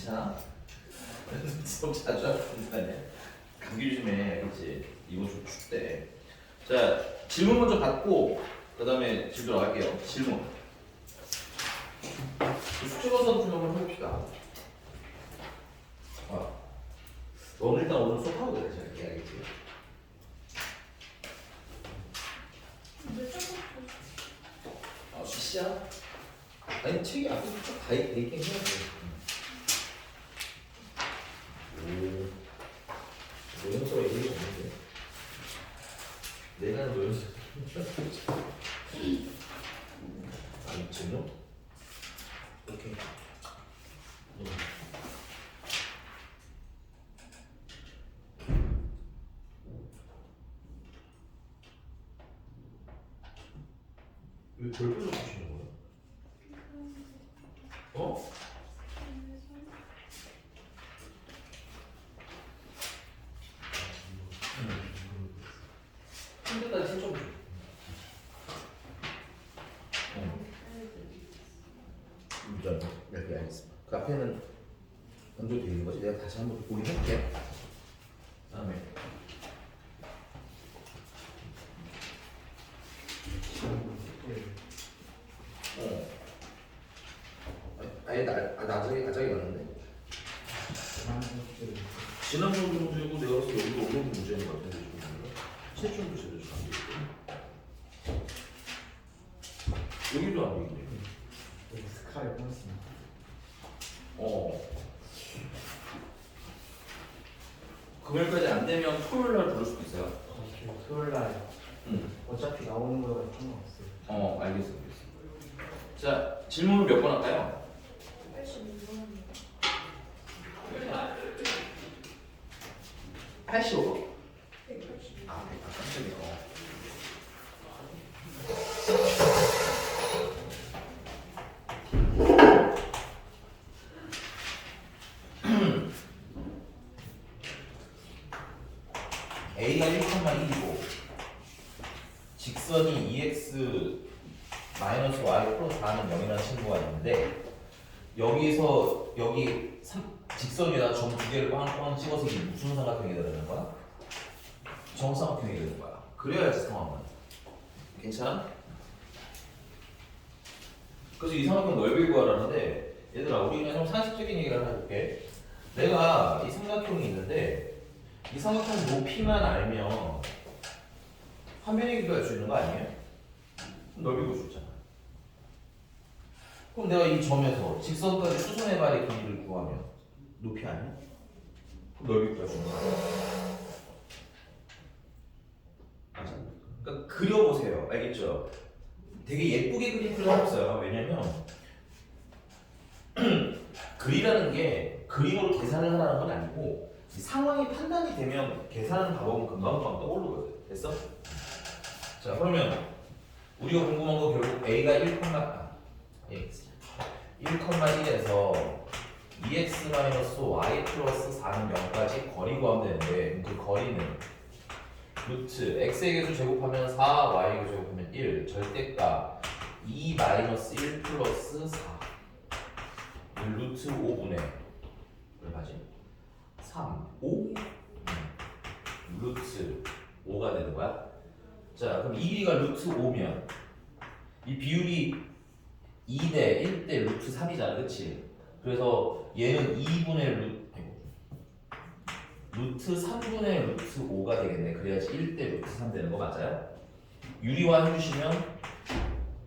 괜찮아? 수업 자주 하는 거 아니야? 감기 조심해, 그렇지? 이번 주 춥대. 자, 질문 먼저 받고 그 다음에 집 들어갈게요. 질문. 숙제 과서 좀 한번 해봅시다. 너는 일단 오늘 수업하고 그래, 잘게 알겠지? 시시야? 아니 책이 앞에 쭉다 있긴 해야 돼. 노영서가 얘기가 없는데 내가 노영서 아니 진호? 오케이. 왜 별표를 붙이는 거야? 어? 힘들다 진짜 좀. 이렇게 알겠습니다. 그 앞에는 연결되어 있는 거지. 내가 다시 한번 보긴 할게. 다음에 아예 나중에 왔는데 지난번 문제고 내가 봐서 여기도 오늘 문제인 것 같은데 지금 최종도 제대로 안 되겠고 여기도 안 되겠네. 스카이 보냈습니다. 금요일까지 안 되면 토요일 날 부를 수도 있어요. 토요일 날 어차피 나오는 거랑 상관없어요. 알겠어. 자, 질문을 몇 번 할까요? 85번. 깜짝이야. A가 1,2이고 직선이 2x 마이너스 y 플러스 4는 0이라는 친구가 있는데 여기서 여기 직선에다 점 두 개를 빵빵 찍어서 이게 무슨 삼각형이 되는 거야? 정삼각형이 되는 거야. 그래야지 상황은 괜찮아? 그래서 이 삼각형 넓이 구하라는데 얘들아 우리 그냥 좀 상식적인 얘기를 하나 해볼게. 내가 이 삼각형이 있는데 이 삼각형 높이만 알면 화면에 기도할 수 있는 거 아니에요? 넓이 구할 수 있잖아. 그럼 내가 이 점에서 직선까지 수선의 발의 길이를 구하면 높이 아니야? 그럼 넓이 구할 수 있는 거야. 맞아. 그러니까 그려보세요. 알겠죠? 되게 예쁘게 그릴 필요는 없어요. 왜냐면 글이라는 게 그림으로 계산을 하라는 건 아니고 상황이 판단이 되면 계산하는 방법은 금방금방 떠오르거든. 됐어? 자 그러면 우리가 궁금한 거 결국 A가 1,1에서 2x-y 플러스 4는 0까지 거리 구하면 되는데 그 거리는 루트 x의 개수 제곱하면 4, y의 개수 제곱하면 1 절대값 2-1 플러스 4 루트 5분의 얼마지? 3, 5? 루트 5가 되는 거야. 자 그럼 이 길이가 루트 5면 이 비율이 2대 1대 루트 3이잖아. 그치? 그래서 얘는 2분의 루트 3분의 루트 5가 되겠네. 그래야지 1대 루트 3 되는 거 맞아요? 유리화 해주시면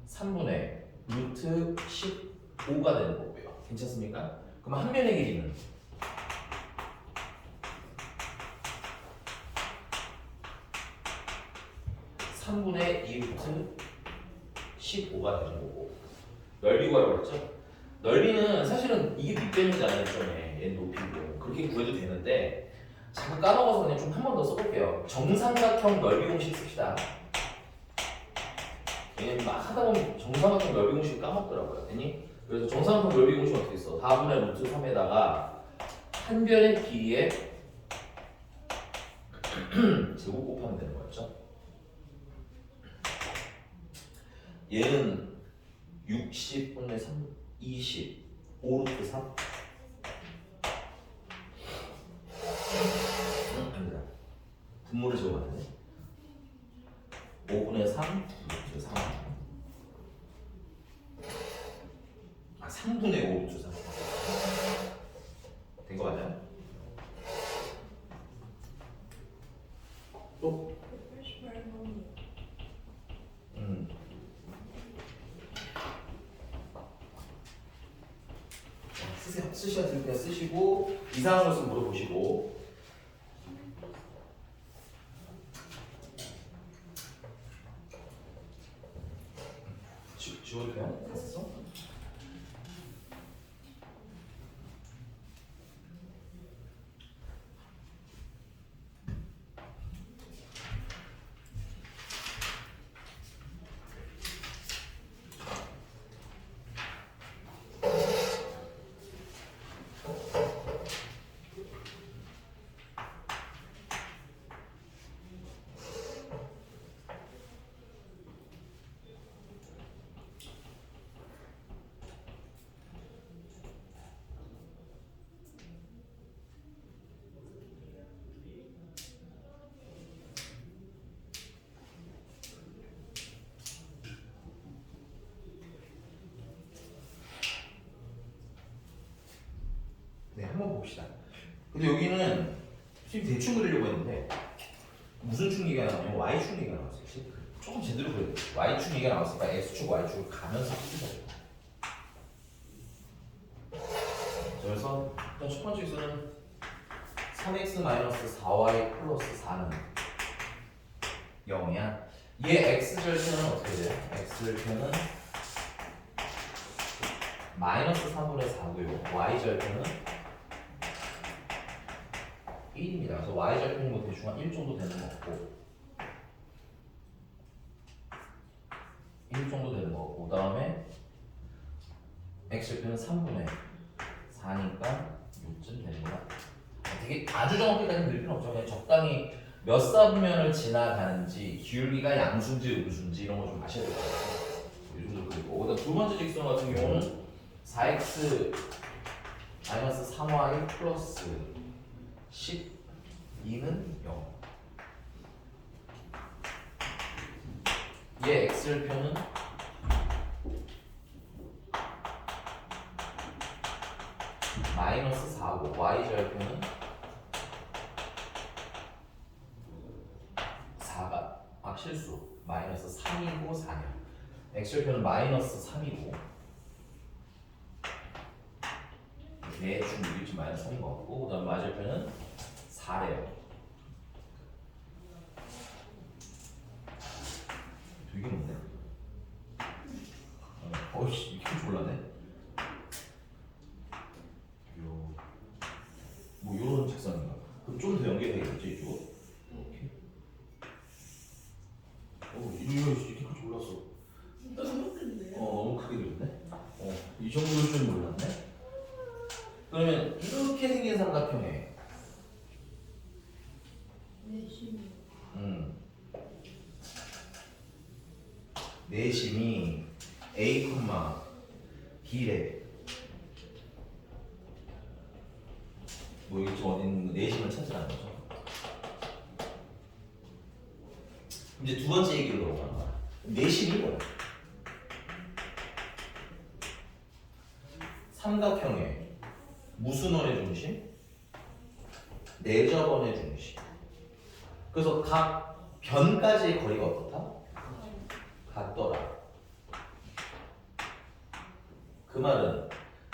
3분의 루트 15가 되는 거고요. 괜찮습니까? 그럼 한 면의 길이는 3분의 2 루트 15가 되는 거고 넓이 구하라고 했죠? 넓이는 사실은 이게 밑변이잖아요. 처음에 얘 높이고 그렇게 구해도 되는데 자꾸 까먹어서 그냥 좀 한 번 더 써볼게요. 정삼각형 넓이 공식 씁시다. 왜냐면 막 하다 보면 정삼각형 넓이 공식 까먹더라고요. 됐니? 그래서 정삼각형 넓이 공식 어떻게 써? 4분의 루트 3에다가 한 변의 길이에 제곱 곱하면 되는 거였죠? 얘는 60분의 3, 20, 5루트 3 분모를 제곱하네. 5분의 3 루트 3. 아 3분의 5 루트 3. 된 거 맞아요? 또? 188번이요. 쓰셔야 될 때 쓰시고 이상한 것은 물어보시고. 지워도 돼요? 다 썼어? 네, 한번 봅시다. 근데 여기는 선생님 대충 그리려고 했는데 무슨 충기가 나오냐면 y축 얘기가 나왔어요. 조금 제대로 그려야 돼요. y축 얘기가 나왔으니까 x축, y축을 가면서 쓰셔야 돼요. 그래서 일단 첫 번째 기수는 3x-4y 플러스 4는 0이야. 얘 x절편은 어떻게 돼요? x절편은 마이너스 3분의 4고요. y절편은 1입니다. 그래서 y절편이 뭐 대충 한 1 정도 되는 거 같고 1 정도 되는 거 같고 그 다음에 x절편은 3분의 4니까 6쯤 되는 거야. 되게 아주 정확하게까지 그릴 필요는 없죠. 그냥 적당히 몇 사분면을 지나가는지 기울기가 양수인지 음수인지 이런 거 좀 아셔야 될 것 같아요. 이 정도 그리고 그다음 두 번째 직선 같은 경우는 4x 마이너스 3y 플러스 12는 0. 얘 x절편은 마이너스 4고 y절편은 4가 실수 마이너스 3이고 4냐. x절편은 마이너스 3이고 대충 이렇게 마이너스 3인 것 같고 그 다음 y절편은 4래요. 되게 뭔데? 어이씨 이렇게 졸라네. 뭐 요런 직선인가? 그럼 좀 더 연결되겠지 이쪽으로? 이렇게. 이렇게 크게 올랐어. 너무 큰데요? 너무 크게 그렸네. 이 정도일 줄 몰랐네. 그러면 이렇게 생긴 삼각형에 내심이 A, B래. 뭐 이게 좀 어디 있는 내심을 찾으라는 거죠. 이제 두 번째 얘기로 넘어가는 거야. 내심이 뭐야? 삼각형에 무슨 원의 중심? 내접원의 중심. 그래서 각 변까지의 거리가 어떻다? 같더라. 그 말은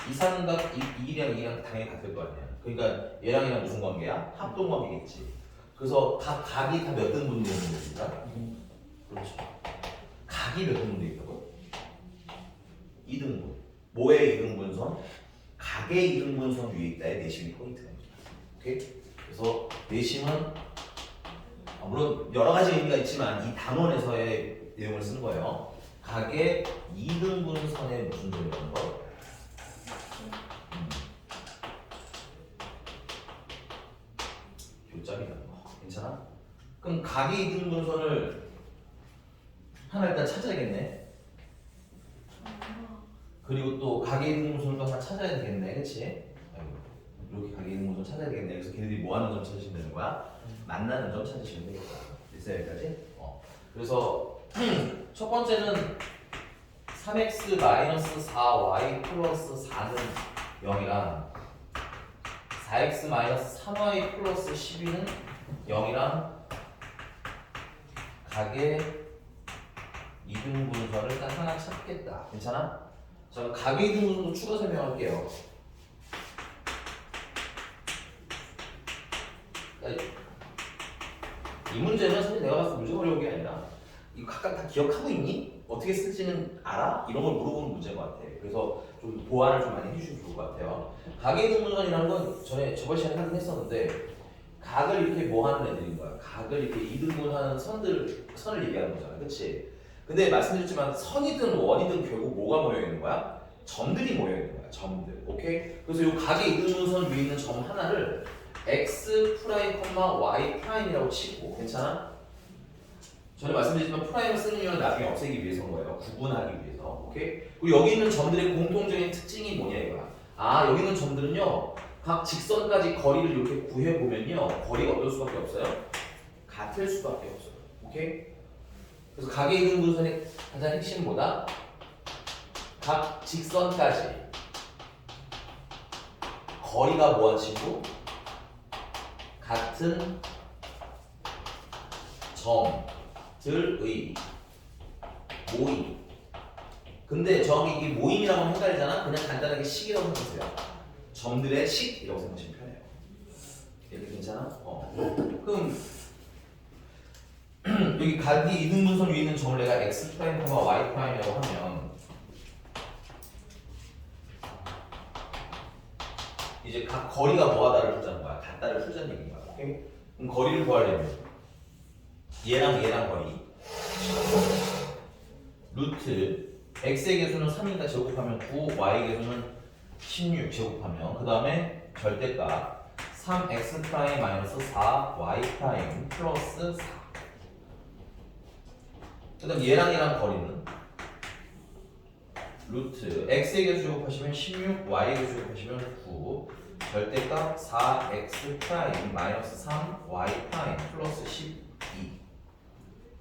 이 삼각 이랑 이랑 당연히 같을 거 아니야. 그러니까 얘랑 얘랑 무슨 관계야? 합동 관계겠지. 그래서 각 각이 다 몇 등분 되는 겁니까? 그렇죠. 각이 몇 등분 돼 있다고? 2등분. 뭐의 2등분선? 각의 2등분선 위에 있다의 내심이 포인트입니다. 오케이? 그래서 내심은 물론 여러 가지 의미가 있지만 이 단원에서의 내용을 쓰는 거예요. 각의 2등분선에 무슨 점이라는 거? 교점이라는 거. 괜찮아? 그럼 각의 2등분선을 하나 일단 찾아야겠네. 그리고 또 각의 2등분선을 또 하나 찾아야 되겠네. 그치? 이렇게 각의 2등분선 찾아야 되겠네. 그래서 걔네들이 뭐 하는 점 찾으시면 되는 거야? 만나는 점 찾으시면 되겠다. 됐어요 여기까지? 그래서 첫 번째는 3x 마이너스 4y 플러스 4는 0이랑 4x 마이너스 3y 플러스 12는 0이랑 각의 이등분선을 딱 하나 찾겠다. 괜찮아? 자, 각의 이등분선도 추가 설명할게요. 이 문제는 사실 내가 봤을 때 문제가 어려운 게 아니라 이거 각각 다 기억하고 있니? 어떻게 쓸지는 알아? 이런 걸 물어보는 문제인 것 같아. 그래서 좀 보완을 좀 많이 해주시면 좋을 것 같아요. 각의 이등분선이라는 건 저번 시간에 하긴 했었는데 각을 이렇게 뭐 하는 애들인 거야? 각을 이렇게 이등분하는 선을 얘기하는 거잖아. 그치? 근데 말씀드렸지만 선이든 원이든 결국 뭐가 모여 있는 거야? 점들이 모여 있는 거야. 점들. 오케이? 그래서 이 각의 이등분선 위에 있는 점 하나를 x 프라임, y 프라임이라고 치고 괜찮아? 전에 말씀드렸지만 프라임을 쓰는 이유는 나중에 없애기 위해서인 거예요. 구분하기 위해서. 오케이? 그리고 여기 있는 점들의 공통적인 특징이 뭐냐 이거야. 아 여기 있는 점들은요. 각 직선까지 거리를 이렇게 구해보면요. 거리가 어떨 수밖에 없어요? 같을 수밖에 없어요. 오케이? 그래서 각의 이등분선의 가장 핵심은 뭐다? 각 직선까지 거리가 뭐한 친구? 같은 점들의 모임. 근데 저기 이게 모임이라고 하면 헷갈리잖아? 그냥 간단하게 식이라고 생각하세요. 점들의 식이라고 생각하시면 편해요. 이렇게 괜찮아? 그럼 여기 각이 이등분선 위에 있는 점을 내가 x 프라임, y 프라임이라고 하면 이제 각 거리가 뭐하다를 풀자는 거야. 같다를 풀자는 얘기인 거야. 오케이? 그럼 거리를 구하려면 얘랑 거리 루트 x의 개수는 3이니까 제곱하면 9, y의 개수는 16 제곱하면 그 다음에 절대값 3x 프라임 마이너스 4y 프라임 플러스 4. 그 다음 얘랑 거리는 루트 x의 개수 제곱하시면 16, y의 개수 제곱하시면 9 절대값 4x 프라임 마이너스 3y 프라임 플러스 12.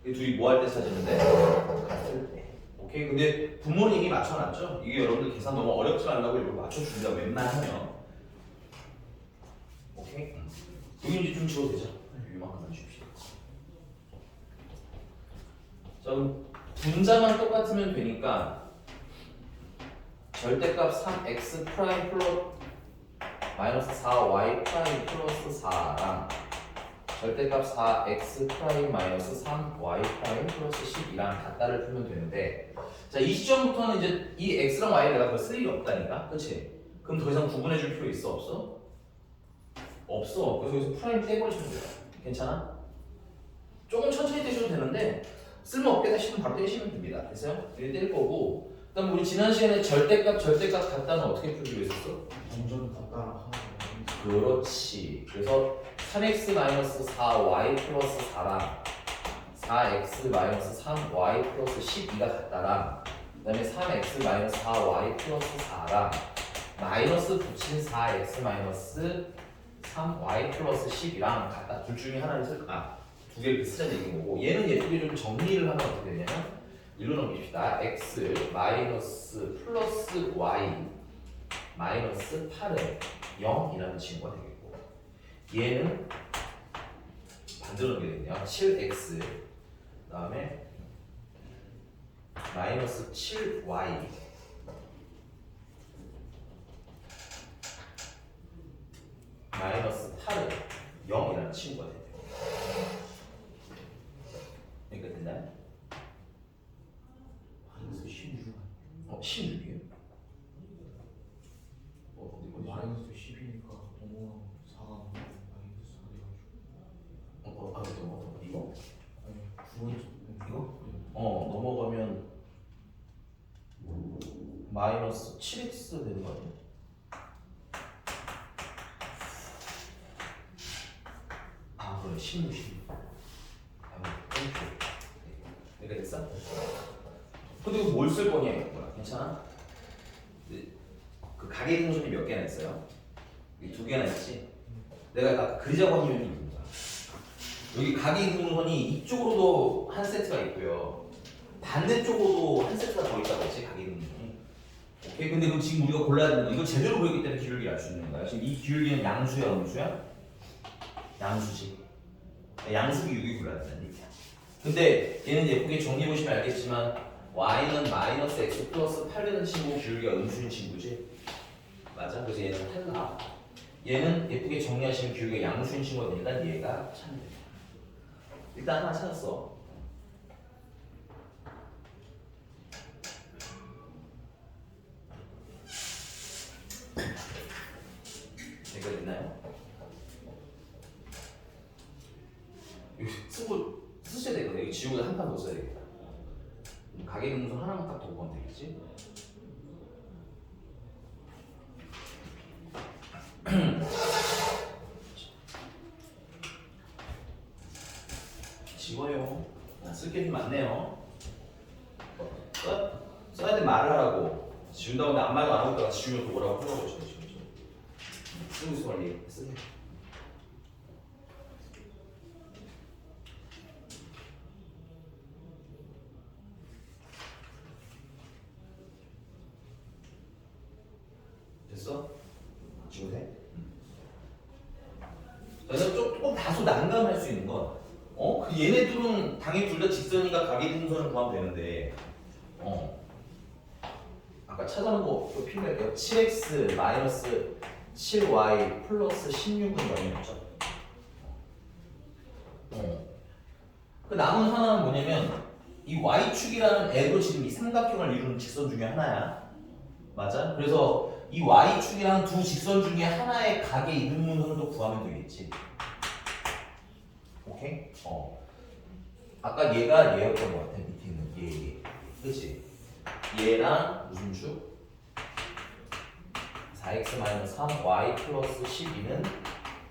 이 둘이 뭐 할 때 찾으는데? 같을 때. 오케이? 근데 분모는 이미 맞춰놨죠? 이게 여러분들 계산 너무 어렵지 않다고 이걸 맞춰준다 웬만하면. 오케이? 여기 이제 좀 지워도 되죠? 이만큼만 주십시오. 자, 그럼 분자만 똑같으면 되니까 절대값 3x 프라임 플러스 마이너스 4y 프라임 플러스 4랑 절대값 4x 프라임 마이너스 3y 프라임 플러스 12랑 같다를 풀면 되는데 자, 이 시점부터는 이제 이 x랑 y를 내가 더 쓸 일이 없다니까? 그치? 그럼 더 이상 구분해 줄 필요 있어? 없어? 없어. 그래서 여기서 프라임 떼버리시면 돼요. 괜찮아? 조금 천천히 떼셔도 되는데 쓸모없게 떼시면 바로 떼시면 됩니다. 됐어요? 이렇게 뗄 거고 그 다음 우리 지난 시간에 절대값 같다는 어떻게 풀기로 했었어? 완전 같다라 하고. 그렇지. 그래서 3x-4y 플러스 4랑 4x 3y 플러스 12가 같다랑 그 다음에 3x-4y 플러스 4랑 마이너스 붙인 4x 3y 플러스 10이랑 같다. 둘 중에 하나를 두 개를 쓰자는 얘기인 거고 얘는 예쁘게 좀 정리를 하면 어떻게 되냐면 일로 넘깁시다. x 마이너스 플러스 y 마이너스 8은 0이라는 친구가 되겠고 얘는 반대로 넘기게 되네요. 7x 그 다음에 마이너스 7y 마이너스 8은 0이라는 친구가 되네요. 여기까지 됐나요? 마이너스 16. 16이에요? 어디 마이너스 10이니까 넘어가면 4가 마이너스 4 돼가지고. 이거? 아니 두 번째. 이거? 넘어가면 마이너스 7x 되는 거 아니야? 그래 16. 이렇게 됐어? 근데 이거 뭘 쓸 거냐 이거야. 괜찮아? 그 가계 등선이 몇 개나 있어요? 두 개나 있지? 내가 아까 그리자고 한 이유는 이거야. 여기 각이등분선이 이쪽으로도 한 세트가 있고요. 반대쪽으로도 한 세트가 더 있다고 했지, 각이등분선이. 오케이, 근데 그럼 지금 우리가 골라야 되는 건 이거 제대로 보였기 때문에 기울기를 알 수 있는 거야. 지금 이 기울기는 양수야, 음수야? 양수지. 양수 기울기 골라야 된다는 얘기야. 근데 얘는 예쁘게 정리해 보시면 알겠지만 y는 마이너스 x 플러스 8되는 친구고 기울기가 음수인 친구지. 맞아? 그래서 얘는 탈락. 얘는 예쁘게 정리하시면 기울기가 양수인 친구가 되니까 얘가 찾는 됩니다. 일단 하나 찾았어. 여기가 됐나요? 여기 쓰고 쓰셔야 되거든. 여기 지우고 한 판 더 써야 되겠다. 가계등분선 하나만 딱 더 보면 되겠지? 지워요. 쓸 게 좀 많네요. 써야 돼 말을 하라고. 지운다고 근데 아무 말도 안 하고 있다가 지우면 또 뭐라고 하라고 지금. 쓰고 있어 빨리. 쓰게. 됐어? 지금 돼? 그래서 조금 다소 난감할 수 있는 건 그 얘네들은 당연히 둘 다 직선이니까 가계등분선을 구하면 되는데 아까 찾아놓은 거 필요할게요. 7x 마이너스 7y 플러스 16은 0이었죠. 그 남은 하나는 뭐냐면 이 y축이라는 애도 지금 이 삼각형을 이루는 직선 중에 하나야. 맞아? 그래서 이 y축이랑 두 직선 중에 하나의 각의 이등분선을 또 구하면 되겠지. 오케이? 아까 얘가 얘였던 것 같아. 밑에 있는 얘. 그치? 얘랑 무슨 축? 4x-3y 플러스 12는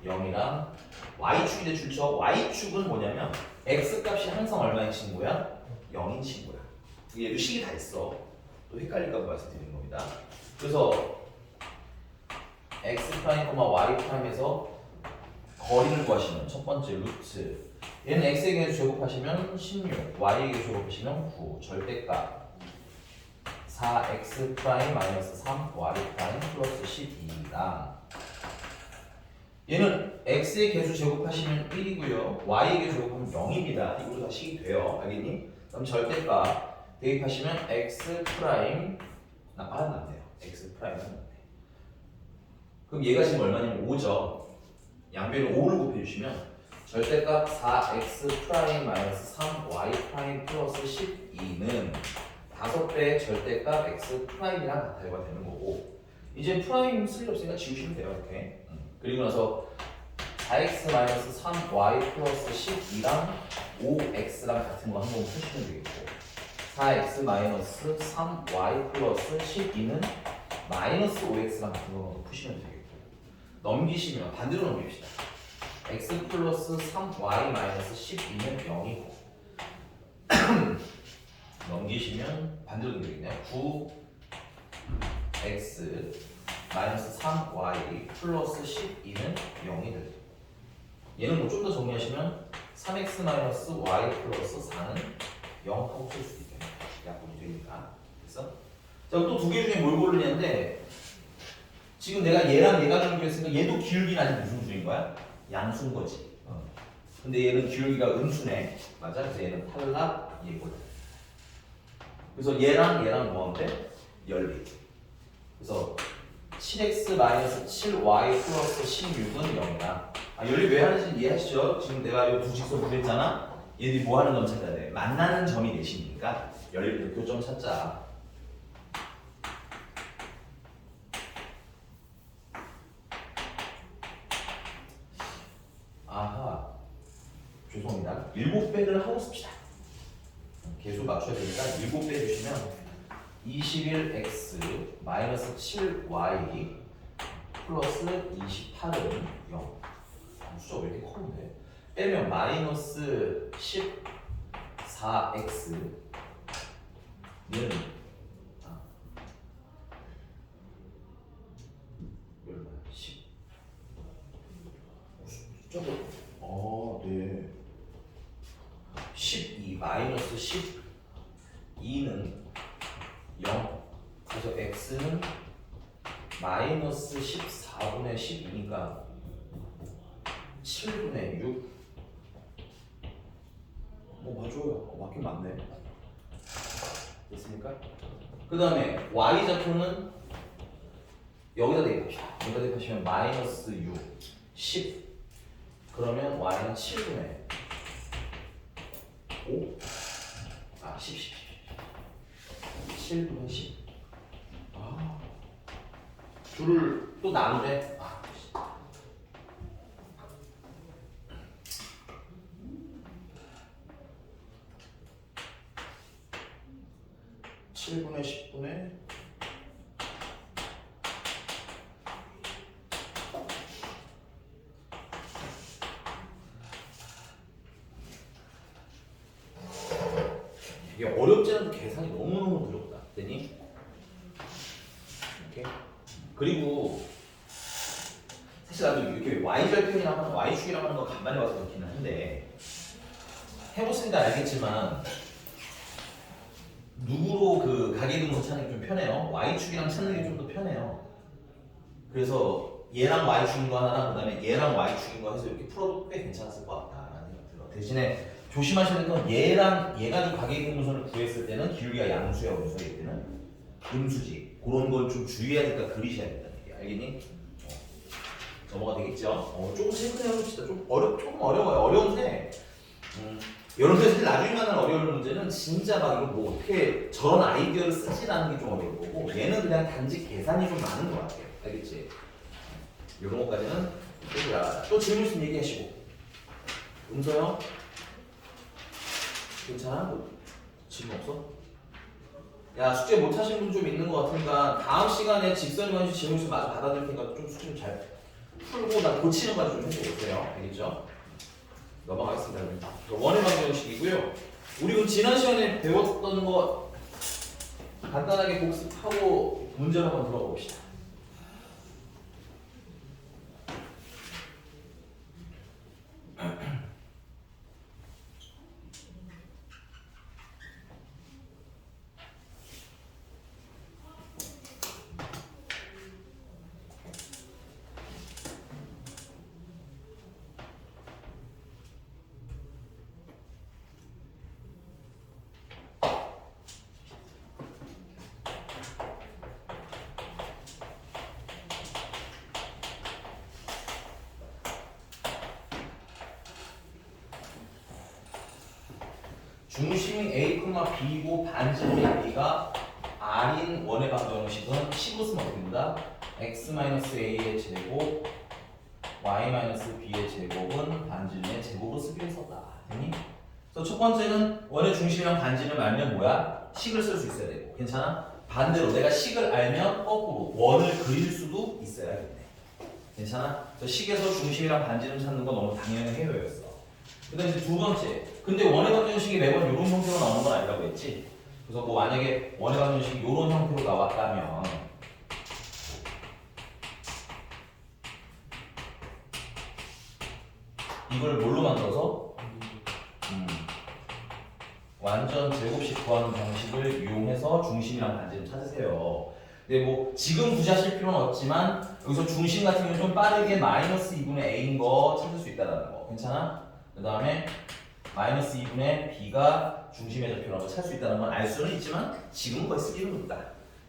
0이랑 y축인데 줄쳐. y축은 뭐냐면 x값이 항상 얼마인 친구야? 0인 친구야. 얘도 식이 다 있어. 또 헷갈릴까 봐 말씀드리는 겁니다. 그래서 x 프라임, y 프라임에서 거리를 구하시면 첫 번째 루트 얘는 x의 개수 제곱하시면 16, y의 개수 제곱하시면 9, 절대값 4x 프라임 마이너스 3y 프라임 플러스 12랑 얘는 x의 개수 제곱하시면 1이고요, y의 개수 제곱하면 0입니다. 이걸로 다 식이 돼요. 알겠니? 그럼 절대값 대입하시면 x 프라임 하면 돼요. x 프라임 하면 돼. 그럼 얘가 지금 얼마냐면 5죠. 양변을 5를 곱해주시면 절대값 4x 프라임 마이너스 3y 프라임 플러스 12는 5배의 절대값 x 프라임이랑 같아요가 되는 거고, 이제 프라임 쓸 일 없으니까 지우시면 돼요. 이렇게. 그리고 나서 4x 마이너스 3y 플러스 12랑 5x랑 같은 거 한번 푸시면 되겠고, 4x 마이너스 3y 플러스 12는 마이너스 5x랑 같은 거 푸시면 되겠고, 넘기시면 반대로 넘깁시다. x 플러스 3y 마이너스 12는 0이고 넘기시면 반대로 넘기겠네요. 9x 마이너스 3y 플러스 12는 0이 되죠. 얘는 뭐 좀 더 정리하시면 3x 마이너스 y 플러스 4는 0 하고 쓸 수도 있겠네요. 약분이 되니까. 됐어? 자, 또 두 개 중에 뭘 고르냐인데, 지금 내가 얘랑 얘가 정리했으니까 얘도 기울기는 아직 무슨 수인 거야? 양수인 거지. 근데 얘는 기울기가 음수네. 맞아? 그래서 얘는 탈락, 얘거든. 그래서 얘랑 얘랑 뭐한데? 연리. 그래서 7x-7y 플러스 16은 0이다. 연리 왜 하는지 이해하시죠? 지금 내가 이 두 직선 구했잖아? 얘들이 뭐 하는 점 찾아야 돼? 만나는 점이 내시니까 연리 교점 찾자. 아하, 죄송합니다. 7배를 하고 씁시다. 개수 맞춰야 되니까 7배 해주시면 21x 마이너스 7y 플러스 28은 0. 숫자가 왜 이렇게 커는데? 빼면 마이너스 14x는 10. 숫자가 네. 12 마이너스 12는 0. 그래서 x는 마이너스 14분의 12니까 7분의 6. 맞아요. 맞긴 맞네. 됐습니까? 그 다음에 y좌표는 여기다 대입합시다. 여기다 대입하시면 마이너스 6, 10. 그러면 y는 7분의 5? 10. 7분의 10. 줄을 또 나누래. 7분의 10분의 이게 어렵지 않은 계산이 너무너무 어렵다. 됐니? 오케이. 그리고 사실 나도 이렇게 y절편이랑 하는 y축이랑 하는 거 간만에 와서 그렇기는 한데 해보시니까 알겠지만 누구로 그 가계등수 찾는 게 좀 편해요. y축이랑 찾는 게 좀 더 편해요. 그래서 얘랑 y축인 거 하나랑 그다음에 얘랑 y축인 거 해서 이렇게 풀어도 꽤 괜찮았을 것 같다라는 생각이 들어. 대신에 조심하셔야 되는 건 얘랑 얘가 좀 가계등분선을 구했을 때는 기울기가 양수야 음수일 때는 음수지. 그런 걸 좀 주의해야 되니까 그리셔야 된다는 얘기. 알겠니? 넘어가 되겠죠? 조금씩 해보세요. 진짜 조금 어려워요. 어려운데 여러분들 사실 나중에 만날 어려운 문제는 진짜 막 이거 뭐 어떻게 저런 아이디어를 쓰지라는 게 좀 어려운 거고 얘는 그냥 단지 계산이 좀 많은 것 같아요. 알겠지? 이런 것까지는 또 질문 있으면 얘기하시고. 음서요? 괜찮아? 뭐 질문 없어? 야 숙제 못 하신 분 좀 있는 것 같으니까 다음 시간에 직선이 관련 질문 좀 마저 받아들 테니까 좀 숙제 좀 잘 풀고 나 고치는 거 좀 해주세요. 알겠죠? 넘어가겠습니다. 원의 방정식이고요. 우리 그럼 지난 시간에 배웠던 거 간단하게 복습하고 문제를 한번 들어가 봅시다. 중심이 A, B고 반지름의 B가 R인 원의 방정식은 식으로 쓰면 어떻게 된다? X-A의 제곱 Y-B의 제곱은 반지름의 제곱으로 쓰기로 했었다. 됐니? 그래서 첫 번째는 원의 중심이랑 반지름 알면 뭐야? 식을 쓸 수 있어야 되고 괜찮아? 반대로 내가 식을 알면 거꾸로 원을 그릴 수도 있어야겠네. 괜찮아? 그래서 식에서 중심이랑 반지름 찾는 건 너무 당연한 해외였어. 그 다음에 이제 두 번째. 근데 원의 방정식이 매번 이런 형태로 나오는 건 아니라고 했지. 그래서 뭐 만약에 원의 방정식이 이런 형태로 나왔다면 이걸 뭘로 만들어서 완전 제곱식 구하는 방식을 이용해서 중심이랑 반지름 찾으세요. 근데 뭐 지금 굳이 하실 필요는 없지만 여기서 중심 같은 경우는 좀 빠르게 마이너스 2분의 a인 거 찾을 수 있다는 거. 괜찮아? 그 다음에 마이너스 2분의 b가 중심의 좌표라는 걸 찾을 수 있다는 건 알 수는 있지만 지금은 거의 쓰기는 없다.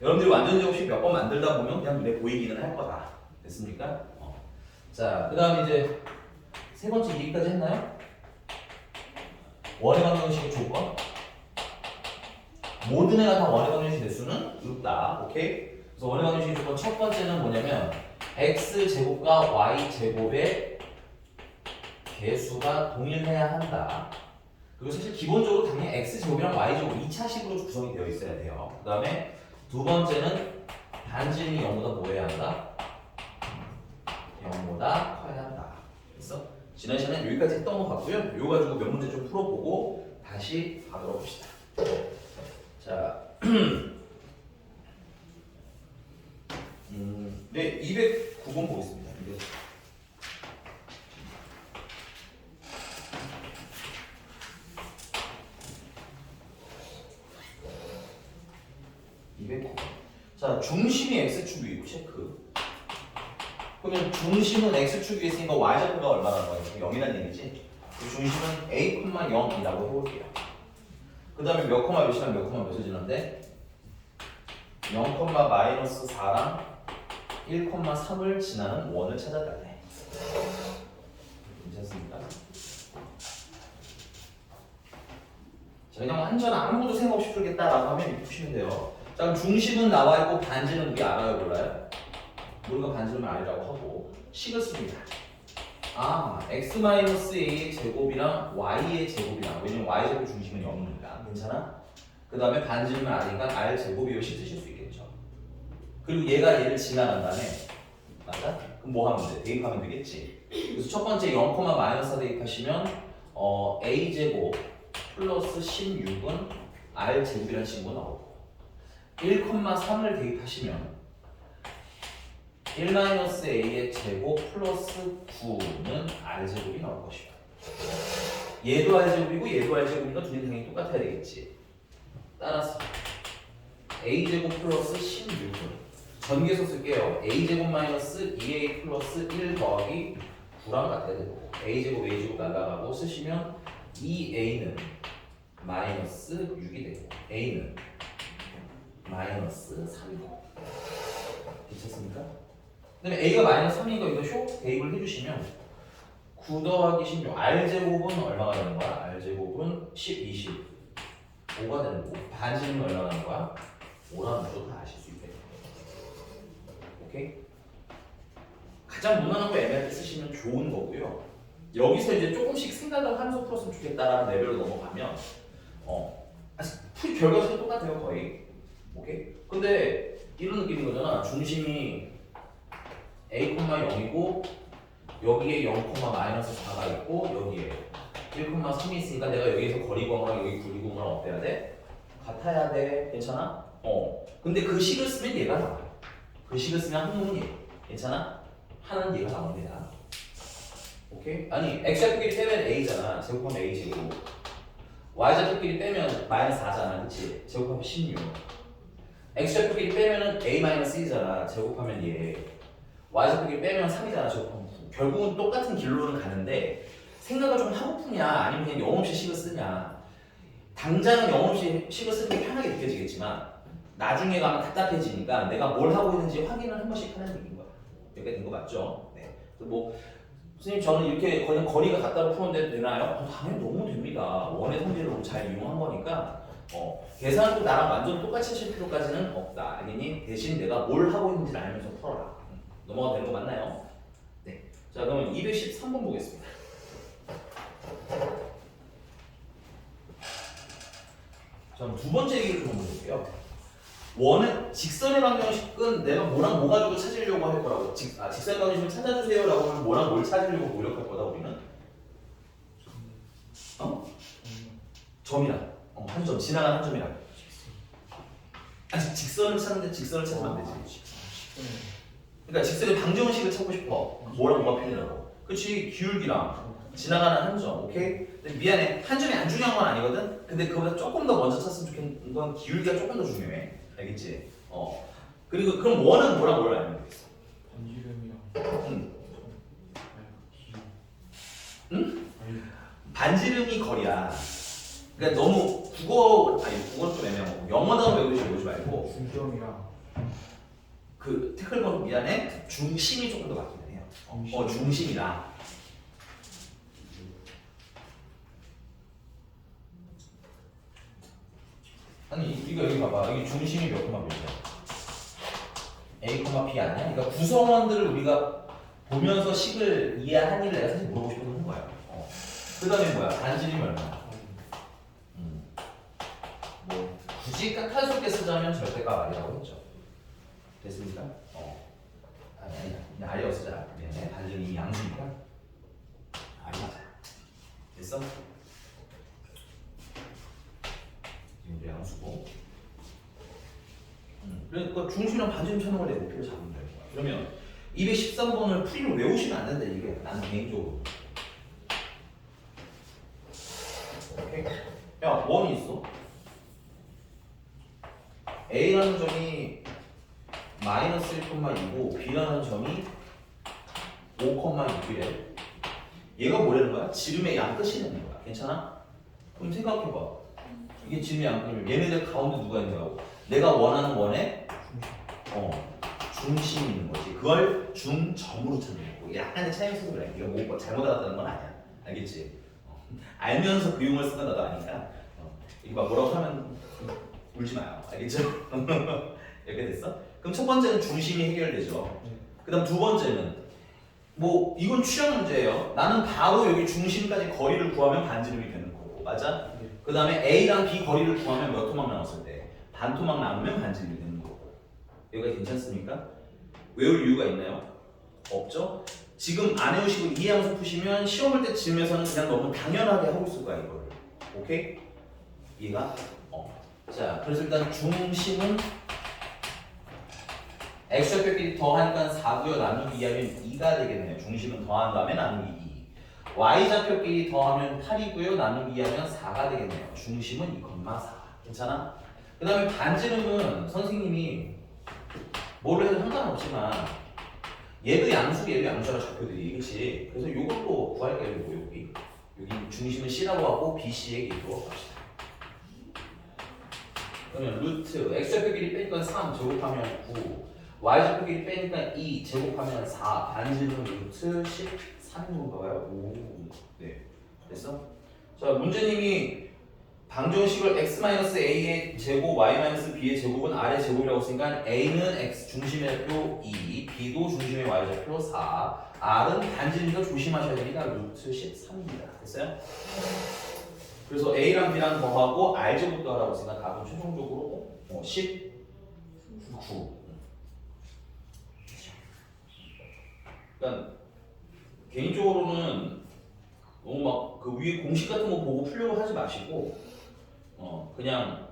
여러분들이 완전 제곱식 몇 번 만들다 보면 그냥 눈에 보이기는 할 거다. 됐습니까? 자, 그 다음에 이제 세 번째 얘기까지 했나요? 원의 방정식의 조건. 모든 애가 다 원의 방정식이 될 수는 없다. 오케이? 그래서 원의 방정식의 조건 첫 번째는 뭐냐면 x제곱과 y제곱의 개수가 동일해야 한다. 그리고 사실 기본적으로 당연히 x제곱이랑 y제곱 2차식으로 구성이 되어 있어야 돼요. 그 다음에 두 번째는 반지름이 0보다 뭐 해야 한다? 0보다 커야 한다. 됐어? 지난 시간에 여기까지 했던 것 같고요. 이거 가지고 몇 문제 좀 풀어보고 다시 가도록 합시다. 자, 네, 209번 보겠습니다. 자, 중심이 x축이고 체크. 그러면 중심은 x축 위에 있으니까 y좌표가 얼마라는 거예요? 0이라는 얘기지. 그 중심은 a, 0이라고 해볼게요. 그 다음에 몇 콤마 몇이랑 몇 콤마 몇을 지는데 0, 마이너스 4랑 1, 3을 지나는 원을 찾아달래. 괜찮습니까? 자, 그냥 한전 아무것도 생각 없이 풀겠다라고 하면 이렇게 푸시면 돼요. 자, 그럼 중심은 나와 있고 반지는 우리 알아요, 몰라요? 우리가 반지름을 알이라고 하고 식을 씁니다. 아, x-a의 제곱이랑 y의 제곱이랑, 왜냐면 y제곱 중심은 0이니까 괜찮아? 그 다음에 반지름을 알이니까 r 제곱이요 식 쓰실 수 있겠죠. 그리고 얘가 얘를 지나간 다음에 맞아? 그럼 뭐 하면 돼? 대입하면 되겠지. 그래서 첫 번째 0, 마이너스 4 대입하시면 a 제곱 플러스 16은 r 제곱이라는 친구가 나오고 1, 3을 대입하시면 1-a의 제곱 플러스 9는 r제곱이 나올 것이다. 얘도 r제곱이고 얘도 r제곱이니까 둘이 당연히 똑같아야 되겠지. 따라서 a제곱 플러스 16은 전개수 쓸게요. a제곱 마이너스 2a 플러스 1 더하기 9랑 같아야 되고 a제곱 날라가고 쓰시면 2a는 마이너스 6이 되고 a는 마이너스 3이 되고 괜찮습니까? 그 다음에 a가 마이너스 3이니까 이거 쇼 대입을 해주시면 9 더하기 16 r제곱은 얼마가 되는 거야? r제곱은 10, 20 5가 되는 거고 반지름은 얼마가 되는 거야? 5라는 것도 다 아실 수 있대요. 오케이? 가장 무난한 거 애매하게 쓰시면 좋은 거고요. 여기서 이제 조금씩 생각을 하면서 풀었으면 좋겠다라는 레벨로 넘어가면 풀 결과도 똑같아요 거의. 오케이? 근데 이런 느낌인 거잖아. 중심이 a, 0이고 여기에 0, 마이너스 4가 있고 여기에 1, 3이 있으니까 내가 여기에서 거리광이랑 여기 구리광이랑 어때야 돼? 같아야 돼. 괜찮아? 근데 그 식을 쓰면 얘가 나와요. 그 식을 쓰면 항목은 얘. 괜찮아? 하는 얘가 나옵니다. 오케이? 아니 x좌표끼리 빼면 a잖아. 제곱하면 a 제곱. y좌표끼리 빼면 마이너스 4잖아. 그치? 제곱하면 16. x좌표끼리 빼면은 a 마이너스 1이잖아. 제곱하면 얘. y좌표끼리 빼면 3이잖아. 제곱하면 9. 결국은 똑같은 길로는 가는데 생각을 좀 하고 푸냐 아니면 그냥 영없이 식을 쓰냐. 당장은 영없이 식을 쓰는 게 편하게 느껴지겠지만 나중에 가면 답답해지니까 내가 뭘 하고 있는지 확인을 한 번씩 하는 얘기인 거야. 여기가 된 거 맞죠? 네. 그래서 뭐 선생님 저는 이렇게 그냥 거리가 같다고 푸는데 되나요? 당연히 너무 됩니다. 원의 성질을 너무 잘 이용한 거니까 계산도 나랑 완전 똑같이 하실 필요까지는 없다. 알겠니? 대신 내가 뭘 하고 있는지를 알면서 풀어라. 넘어가도 되는 거 맞나요? 네. 자 그러면 213번 보겠습니다. 자, 두 번째 얘기를 좀 해볼게요. 원은 직선의 방정식은 내가 뭐랑 뭐 가지고 찾으려고 할 거라고. 직선의 방정식을 찾아주세요라고 하면 뭐랑 뭘 찾으려고 노력할 거다 우리는. 점이랑. 한 점, 지나가는 한 점이랑. 아직 직선을 찾는데 직선을 찾으면 안 되지. 그러니까 직선의 방정식을 찾고 싶어. 뭐랑 뭐가 필요하고. 그렇지, 기울기랑. 지나가는 한 점, 오케이? 근데 미안해, 한 점이 안 중요한 건 아니거든? 근데 그보다 조금 더 먼저 찾으면 좋겠는 건 기울기가 조금 더 중요해. 알겠지? 그리고 그럼 원은 뭐랑 뭘 알면 되겠어? 반지름이랑 응? 반지름이 거리야. 그러니까 너무 국어는 좀 애매하고 영어다운 외우지 말고 중점이랑 그 태클번 미안해, 중심이 조금 더 맞긴 해요. 중심이랑. 아니 우리가 여기 봐봐. 여기 중심이 몇 콤마 몇이야? A, B 아니야? 그러니까 구성원들을 우리가 보면서 식을 이해한 일을 내가 사실 물어보고 싶어서 한 거야. 그 다음에 뭐야? 반지름이 얼마야? 뭐 굳이 까탈스럽게 쓰자면 절대값 R이라고 했죠. 됐습니까? 아니야. 그냥 R이라고 쓰자. 미안해. 반지름이 양수니까 R이 맞아. 됐어? 지금 양수고. 그러니까 중심이랑 반지름 찾는 걸 내 목표로 잡으면 되는 거야. 그러면 213번을 풀이로 외우시면 안 된다 이게 나는 개인적으로. 오케이? 야 원이 있어. A라는 점이 2,2고 B라는 점이 5,6이래. 얘가 뭐라는 거야? 지름의 양 끝이라는 거야. 괜찮아? 그럼 생각해봐. 이게 지름의 양이면 얘네들 가운데 누가 있냐고. 내가 원하는 원의 중심이 있는 거지. 그걸 중점으로 찾는 거고. 약간의 차이가 있어서 그래. 이거 뭐 잘못 알았다는 건 아니야. 알겠지? 알면서 그 용어를 쓴 건 나도 아니까. 이거 막 뭐라고 하면 울지 마요. 알겠죠? 이렇게 됐어? 그럼 첫 번째는 중심이 해결되죠. 그 다음 두 번째는 뭐 이건 취향 문제예요. 나는 바로 여기 중심까지 거리를 구하면 반지름이 되는 거고. 맞아? 그 다음에 A랑 B 거리를 구하면 몇 토막 나왔을 때? 반 토막 나누면 반지름이 되는 거고. 여기가 괜찮습니까? 외울 이유가 있나요? 없죠? 지금 안 외우시고 이해하면서 푸시면 시험 볼 때 지으면서는 그냥 너무 당연하게 하고 있을 거야 이거를. 오케이? 이해가? 자, 그래서 일단 중심은 x좌표끼리 더하니까 4고요. 나누기 2하면 2가 되겠네요. 중심은 더한 다음에 나누기 2. y좌표끼리 더하면 8이고요. 나누기 2하면 4가 되겠네요. 중심은 2,4. 괜찮아? 그 다음에 반지름은 선생님이 뭐를 해도 상관없지만 얘도 양수, 얘도 양수라 좌표들이. 그치? 그래서 요걸로 구할게요. 여기 중심은 C라고 하고 BC의 길이로 합시다. 그러면 루트 x좌표끼리 빼니까 3 제곱하면 9 y좌표끼리 빼니까 2 제곱하면 4 반지름 루트 13인 건가요? 오, 네, 됐어? 자, 문제님이 방정식을 x-a의 제곱 y-b의 제곱은 r의 제곱이라고 했으니까 a는 x 중심의 표 2 b도 중심의 y좌표 4 r은 반지름이니까 조심하셔야 되니까 루트 13입니다. 됐어요? 그래서 A랑 B랑 더하고 R제곱 더하라고 했으니까 답은 최종적으로 19. 그러니까 개인적으로는 너무 막 그 위에 공식 같은 거 보고 풀려고 하지 마시고 그냥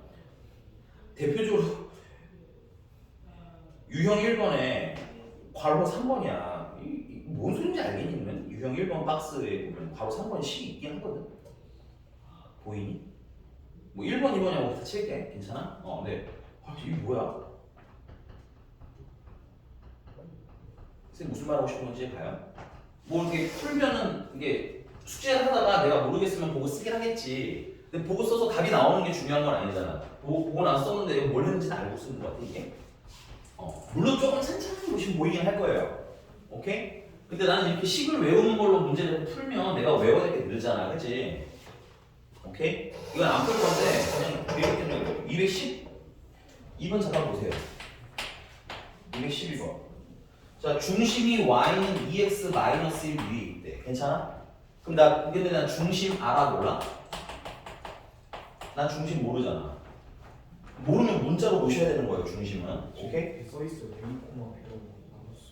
대표적으로 유형 1번에 괄호 3번이야. 뭔 소리인지 알겠니? 유형 1번 박스에 보면 괄호 3번이 식 있긴 하거든. 보이니? 뭐 1번, 2번이라고 다 칠게. 괜찮아? 네. 이게 뭐야? 선생님 무슨 말 하고 싶은 건지 봐요. 뭐 이렇게 풀면은 이게 숙제를 하다가 내가 모르겠으면 보고 쓰긴 하겠지. 근데 보고 써서 답이 나오는 게 중요한 건 아니잖아. 보고 나서 썼는데 이거 뭘 했는지는 알고 쓰는 것 같아 이게. 물론 조금 찬찬히 보시면 보이긴 할 거예요. 오케이? 근데 나는 이렇게 식을 외우는 걸로 문제를 풀면 내가 외워야 될 게 늘잖아. 그치? 오케이? 이건 안 풀 건데 그냥 이렇게 212번 찾아보세요. 212번. 자, 중심이 y는 2x-1 위에 있대. 괜찮아? 그럼 근데 난 중심 알아 몰라? 난 중심 모르잖아. 모르면 문자로 보셔야 되는 거예요. 중심은. 오케이? 써있어요. A,B라고 나눴어.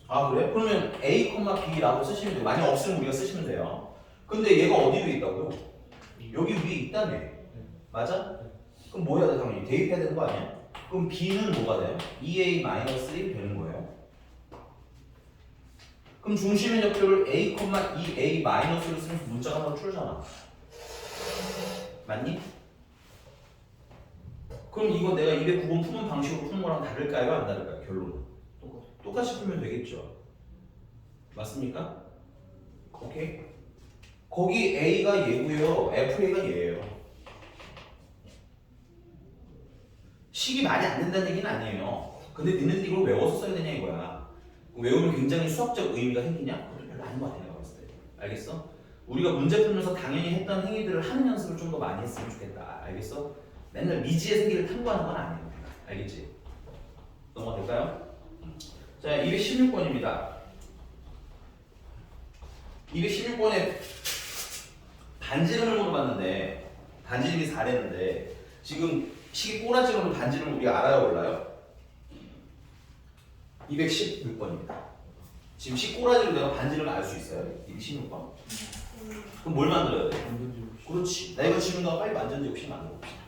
아 그래? 그러면 a, b라고 쓰시면 돼요. 만약 없으면 우리가 쓰시면 돼요. 근데 얘가 어디 위에 있다고요? 여기 위에 있다며. 맞아? 그럼 뭐 해야 돼? 당연히 대입해야 되는 거 아니야? 그럼 b는 뭐가 돼요? 2a-1이 되는 거예요. 그럼 중심의 좌표를 a, 2a-를 쓰면 문자가 하나 줄잖아. 맞니? 그럼 이거 내가 209번 푸는 방식으로 푸는 거랑 다를까요? 안 다를까요? 결론은 똑같이 풀면 되겠죠. 맞습니까? 오케이? 거기 A가 얘고요. FA가 얘예요. 식이 말이 안 된다는 얘기는 아니에요. 근데 니네들이 이걸 외워서 써야 되냐 이거야. 외우면 굉장히 수학적 의미가 생기냐? 그것도 별로 아닌 것 같아 내가 봤을 때. 알겠어? 우리가 문제 풀면서 당연히 했던 행위들을 하는 연습을 좀 더 많이 했으면 좋겠다. 알겠어? 맨날 미지의 세계를 탐구하는 건 아니에요. 알겠지? 넘어가 될까요? 자, 216번입니다. 216번에 반지름을 물어봤는데 반지름이 4랬는데 지금 식이 꼬라지름으로 반지름을 우리가 알아요 몰라요? 216번입니다. 지금 식 꼬라지로 내가 반지름을 알 수 있어요? 216번. 그럼 뭘 만들어야 돼? 그렇지. 나 이거 지금 너 빨리 만전지 없이 만들어 봅시다.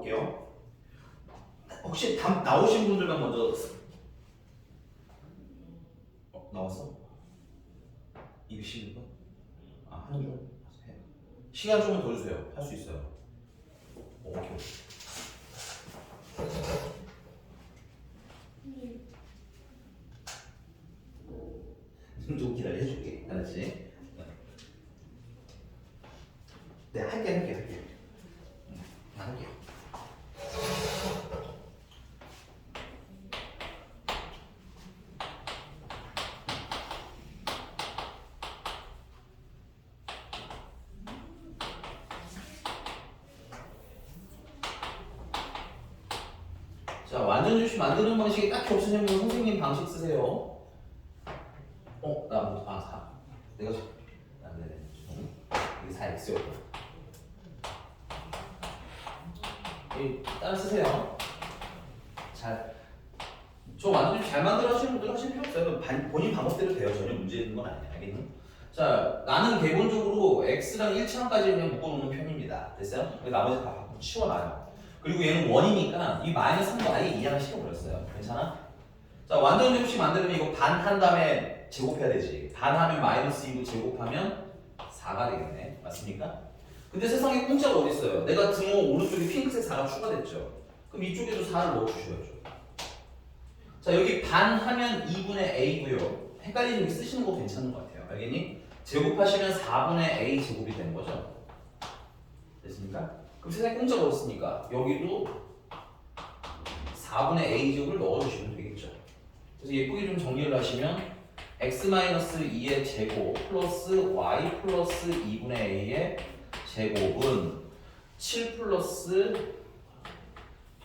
볼게요. 혹시 답 나오신 분들만 먼저 나왔어? 216번? 아 하는 중? 해. 시간 조금 더 주세요. 할 수 있어요. 오케이. 좀 기다려 해줄게. 알았지? 네 할게. 나 할게. 자, 완전 주식 만드는 방식이 딱히 없으신 분은 선생님 방식 쓰세요. 나 4. 내가 안 되네. 이게 4x였고. 따라 쓰세요. 저 완전 잘 만들어 하시는 분들 하실 필요 없어요. 본인 방법대로 돼요. 전혀 문제 있는 건 아니에요. 알겠니? 자, 나는 기본적으로 x랑 1차원까지 그냥 묶어놓는 편입니다. 됐어요? 나머지 다 치워놔요. 그리고 얘는 원이니까 이 마이너스 3도 아예 이항을 시켜버렸어요. 괜찮아? 자, 완전 제곱식 만들면 이거 반 한 다음에 제곱해야 되지. 반하면 마이너스 2고 제곱하면 4가 되겠네. 맞습니까? 근데 세상에 공짜가 어디 있어요? 내가 등호 오른쪽에 핑크색 4가 추가됐죠. 그럼 이쪽에도 4를 넣어주셔야죠. 자, 여기 반하면 2분의 a고요. 헷갈리는 게 쓰시는 거 괜찮은 것 같아요. 알겠니? 제곱하시면 4분의 a 제곱이 되는 거죠. 됐습니까? 그럼 세상에 공짜가 없으니까 여기도 4분의 a 제곱을 넣어주시면 되겠죠. 그래서 예쁘게 좀 정리를 하시면 x-2의 제곱 플러스 y 플러스 2분의 a의 제곱은 7 플러스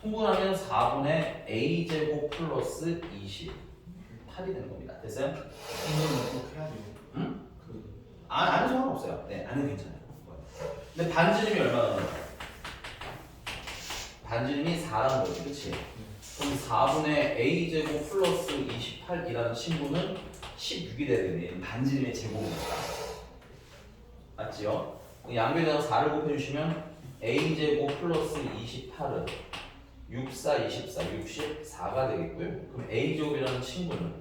통분하면 4분의 a 제곱 플러스 28이 되는 겁니다. 됐어요? 이건 꼭 해야 돼요. 응? 안 해도 상관없어요. 네, 안 해도 괜찮아요. 근데 반지름이 얼마나 나요? 반지름이 4라는 거지, 그치? 그럼 4분의 a 제곱 플러스 28이라는 친구는 16이 돼야 되네. 반지름의 제곱이니까. 맞지요? 양변에다가 4를 곱해주시면 a 제곱 플러스 28은 6, 4, 24, 64가 되겠고요. 그럼 a 제곱이라는 친구는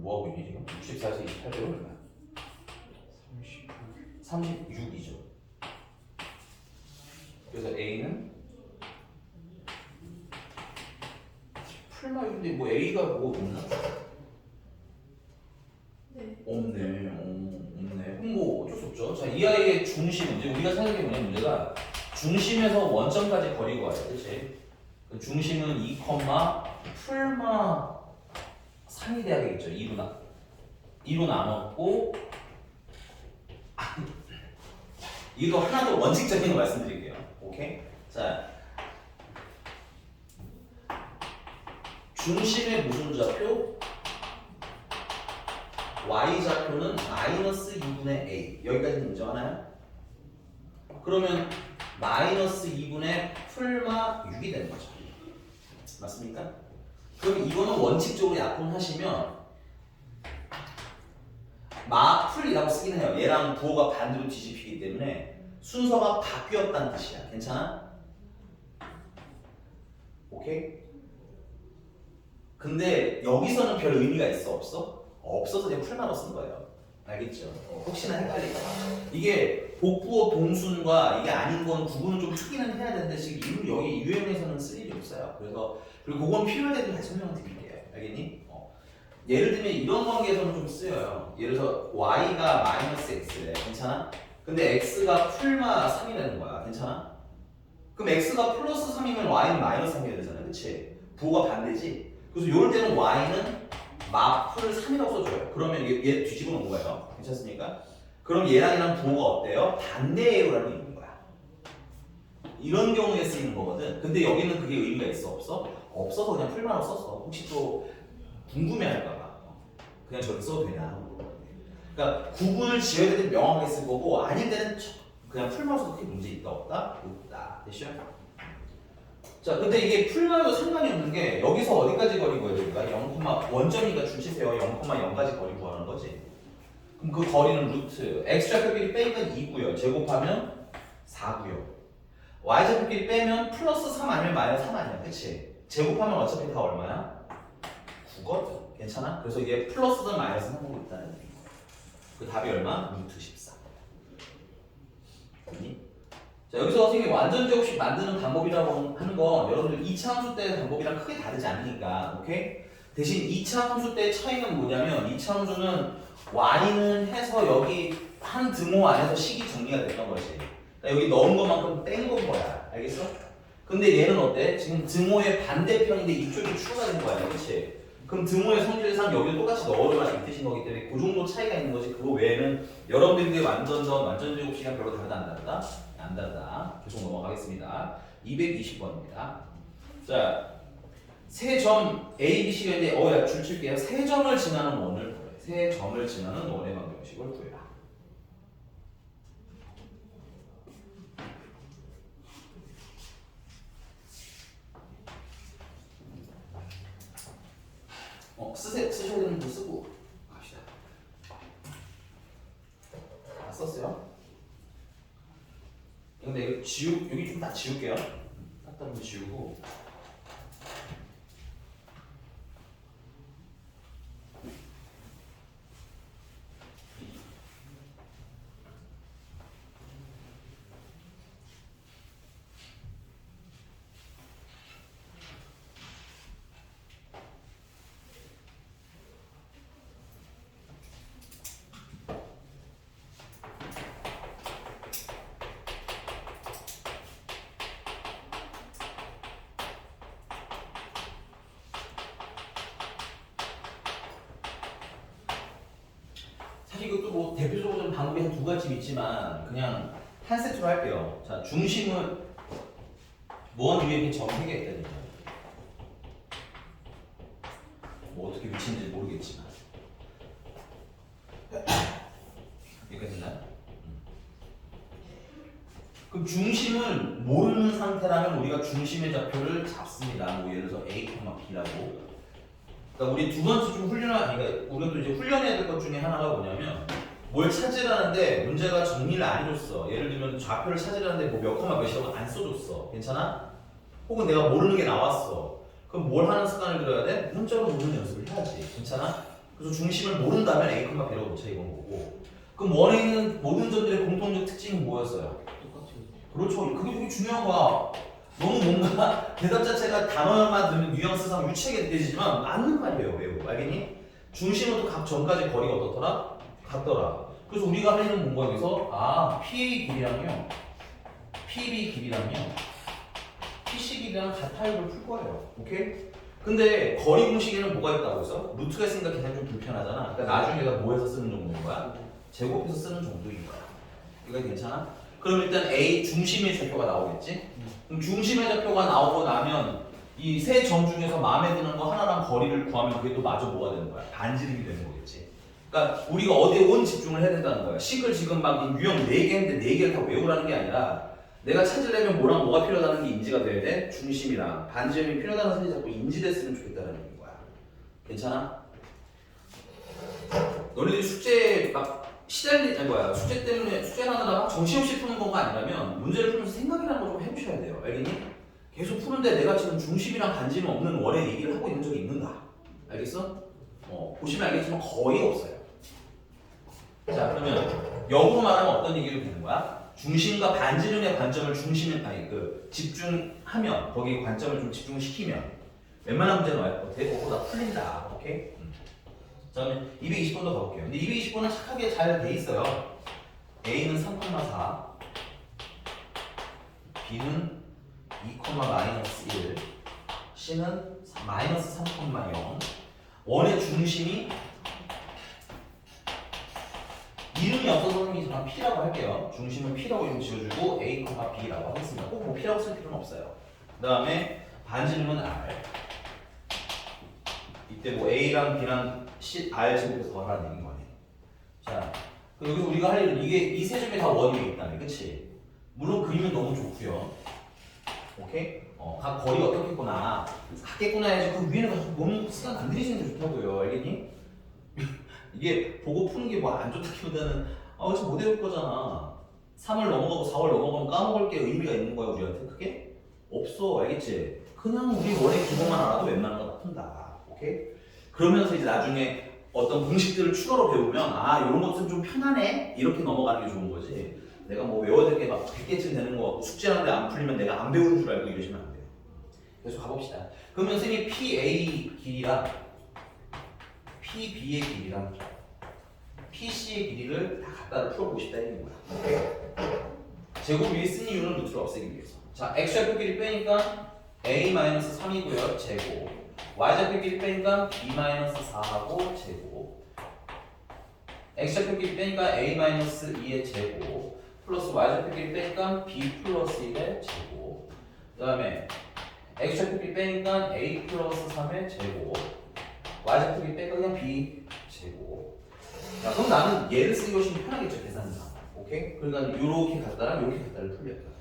뭐하고 있니 지금? 64에서 28배로 얼마야? 36이죠. 그래서 A는 풀마 6인데 뭐 A가 뭐 없나? 네. 없네. 없네. 그럼 뭐 어쩔 수 없죠. 자, 이 아이의 중심은 이제 우리가 생각해 보는 문제가 중심에서 원점까지 거리가 와요. 그치? 그 중심은 2, 풀마 3이 돼야 되겠죠. 2로 나눴고 이거 하나 더 원칙적인 거 말씀드릴게요. 오케이? 자, 중심의 무슨 좌표? y좌표는 마이너스 2분의 a. 여기까지는 인정하나요? 그러면 마이너스 2분의 풀마 6이 되는 거죠. 맞습니까? 그럼 이거는 원칙적으로 약분하시면 풀이라고 쓰긴 해요. 얘랑 부호가 반대로 뒤집히기 때문에 순서가 바뀌었다는 뜻이야. 괜찮아? 오케이? 근데 여기서는 별 의미가 있어? 없어? 없어서 그냥 풀만으로 쓴 거예요. 알겠죠? 혹시나 헷갈릴까 봐. 이게 복부호 동순과 이게 아닌 건 구분을 좀 하기는 해야 되는데 지금 여기 유형에서는 쓸 일이 없어요. 그래서 그리고 그건 필요할 때도 다시 설명을 드릴게요. 알겠니? 예를 들면 이런 관계에서는 좀 쓰여요. 예를 들어서 y가 마이너스 x래. 괜찮아? 근데 x가 풀마 3이라는 거야. 괜찮아? 그럼 x가 플러스 3이면 y는 마이너스 3이어야 되잖아. 그치? 부호가 반대지? 그래서 이럴 때는 y는 마풀 3이라고 써줘요. 그러면 얘 뒤집어 놓은 거예요. 괜찮습니까? 그럼 얘랑 부호가 어때요? 반대예요라는 의미인 거야. 이런 경우에 쓰이는 거거든. 근데 여기는 그게 의미가 있어? 없어? 없어서 그냥 풀만으로 썼어. 혹시 또 궁금해할까봐 그냥 저렇게 써도 되나? 그러니까 구분을 지어야 될 때 명확하게 쓸 거고 아닐 때는 그냥 풀만으로도 크게 문제 있다 없다? 없다. 됐죠? 자, 근데 이게 풀만으로도 상관이 없는 게 여기서 어디까지 거리 구해야 됩니까? 0, 원점이니까 줄치세요. 0,0까지 거리 구하는 거지. 그럼 그 거리는 루트 x좌표끼리 빼면 2고요. 제곱하면 4고요. y좌표끼리 빼면 플러스 3 아니면 마이너스 3 아니야. 그치? 제곱하면 어차피 다 얼마야? 9거든. 괜찮아? 그래서 이게 플러스든 마이너스든 하고 있다는 얘기야. 그 답이 얼마? 루트 14. 됐니? 자, 여기서 선생님이 완전 제곱식 만드는 방법이라고 하는 건 여러분들 2차 함수 때 방법이랑 크게 다르지 않으니까, 오케이? 대신 2차 함수 때 차이는 뭐냐면 2차 함수는 y는 해서 여기 한 등호 안에서 식이 정리가 됐던 거지. 그러니까 여기 넣은 것만큼 뺀 건 거야. 알겠어? 근데 얘는 어때? 지금 등호의 반대편인데 이쪽이 추가가 된 거야. 그치? 그럼 등호의 성질상 여기를 똑같이 넣어줘라 이 뜻인 거기 때문에 그 정도 차이가 있는 거지. 그거 외에는 여러분들이 완전 제곱식이랑 별로 다르다 안 다르다? 안 다르다. 계속 넘어가겠습니다. 220번입니다. 자, 세 점 A, B, C가 있는데 야 줄칠게요. 세 점을 지나는 원을 구해. 세 점을 지나는 원의 방정식을 구해라. 쓰셔야 되는 거 쓰고 갑시다. 다 썼어요? 근데 이거 여기 좀 다 지울게요. 딱 지우고. 이것도 뭐 대표적으로 좀 방법이 한 두 가지 있지만 그냥 한 세트로 할게요. 자, 중심은 무한 위에 있는 점 3개 있다니까. 뭐 어떻게 미치는지 모르겠지만 여기까지 됐나요? 그럼 중심을 모르는 상태라면 우리가 중심의 좌표를 잡습니다. 뭐 예를 들어서 A, B라고. 그러니까 우리 두 번째 좀 그러니까 우리가 또 이제 훈련해야 될 것 중에 하나가 뭐냐면 뭘 찾으라는데 문제가 정리를 안 해줬어. 예를 들면 좌표를 찾으라는데 뭐 몇 콤마 몇이라고 안 써줬어. 괜찮아? 혹은 내가 모르는 게 나왔어. 그럼 뭘 하는 습관을 들여야 돼? 문자로 모르는 연습을 해야지. 괜찮아? 그래서 중심을 모른다면 A, B라고 놓자 이건 거고. 그럼 원에 있는 모든 점들의 공통적 특징이 뭐였어요? 그렇죠. 그게 되게 중요한 거야. 너무 뭔가 대답 자체가 단어만 들으면 뉘앙스상 유치하게 느껴지지만 맞는 말이에요. 매우. 알겠니? 중심으로 각 점까지 거리가 어떻더라? 같더라. 그래서 우리가 할 일은 뭔가 여기서 PA 길이랑요 PB 길이랑요 PC 길이랑 같아요 를 풀 거예요. 오케이? 근데 거리 공식에는 뭐가 있다고 해서? 루트가 있으니까 계산이 좀 불편하잖아. 그러니까 나중에 내가 뭐해서 쓰는 정도인 거야? 제곱해서 쓰는 정도인 거야. 이거 괜찮아? 그럼 일단 A 중심의 좌표가 나오겠지? 그럼 중심의 좌표가 나오고 나면 이 세 점 중에서 마음에 드는 거 하나랑 거리를 구하면 그게 또 마저 뭐가 되는 거야? 반지름이 되는 거겠지. 그러니까 우리가 어디에 온 집중을 해야 된다는 거야. 식을 지금 막 유형 4개인데 4개를 다 외우라는 게 아니라 내가 찾으려면 뭐랑 뭐가 필요하다는 게 인지가 돼야 돼? 중심이랑 반지름이 필요하다는 사실이 자꾸 인지됐으면 좋겠다는 얘기인 거야. 괜찮아? 너네들이 숙제 막 숙제 때문에 숙제를 하느라 정신없이 푸는 거가 아니라면 문제를 풀면서 생각이라는 거 좀 해보셔야 돼요. 알겠니? 계속 푸는데 내가 지금 중심이랑 반지름 없는 원의 얘기를 하고 있는 적이 있는가? 알겠어? 보시면 알겠지만 거의 없어요. 자, 그러면 역으로 말하면 어떤 얘기를 되는 거야? 중심과 반지름의 관점을 집중하면 거기에 관점을 좀 집중시키면 웬만한 문제는 어때? 그거보다 풀린다. 오케이? 자, 그러면 220번도 가볼게요. 근데 220번은 착하게 잘 돼 있어요. A는 3,4, B는 2,-1, C는 -3,0. 원의 중심이 이름이 없어서 선생님이 저는 P라고 할게요. 중심은 P라고 이름 지어주고 A, B라고 하겠습니다. 꼭 뭐 P라고 쓸 필요는 없어요. 그 다음에 반지름은 R. 이때 뭐 A랑 B랑 R 제곱해서 더하라는 얘기인 거네. 자, 그럼 여기서 우리가 할 일은 이 세 점이 다 원이 있다네, 그치? 물론 그림은 너무 좋고요. 오케이? 각 거리가 어떻겠구나. 같겠구나 해야지 그 위에는 너무 시간 안 들이시는 게 좋다고요. 알겠니? 이게 보고 푸는 게 뭐 안 좋다기보다는 어차피 못 외울 거잖아. 3월 넘어가고 4월 넘어가면 까먹을 게 의미가 있는 거야 우리한테. 그게 없어. 알겠지? 그냥 우리 원의 기본만 알아도 웬만한 거 다 푼다. 오케이? 그러면서 이제 나중에 어떤 공식들을 추가로 배우면 아 이런 것들은 좀 편하네 이렇게 넘어가는 게 좋은 거지. 내가 뭐 외워야 될 게 막 100개쯤 되는 거 같고 숙제하는데 안 풀리면 내가 안 배우는 줄 알고 이러시면 안 돼요. 계속 가봅시다. 그러면 선생님이 PA 길이랑 PB의 길이랑 PC의 길이를 다 갖다 풀어보고 싶다 이런 거야. 오케이? 제곱 위에 쓴 이유는 루트를 없애기 위해서. 자, x좌표 길이 빼니까 a-3이고요. 제곱. y좌표 길이 빼니까 b-4하고 제곱. x좌표 길이 빼니까 a-2의 제곱. 플러스 y좌표 길이 빼니까 b 플러스 1의 제곱. 그 다음에 x좌표 길이 빼니까 a 플러스 3의 제곱. y좌표 길이 빼니까 그냥 b 제곱. 자, 그럼 나는 얘를 쓰기 훨씬 편하겠죠, 계산상. 오케이? 그러니까 요렇게 갖다랑 요렇게 갖다를 풀려요.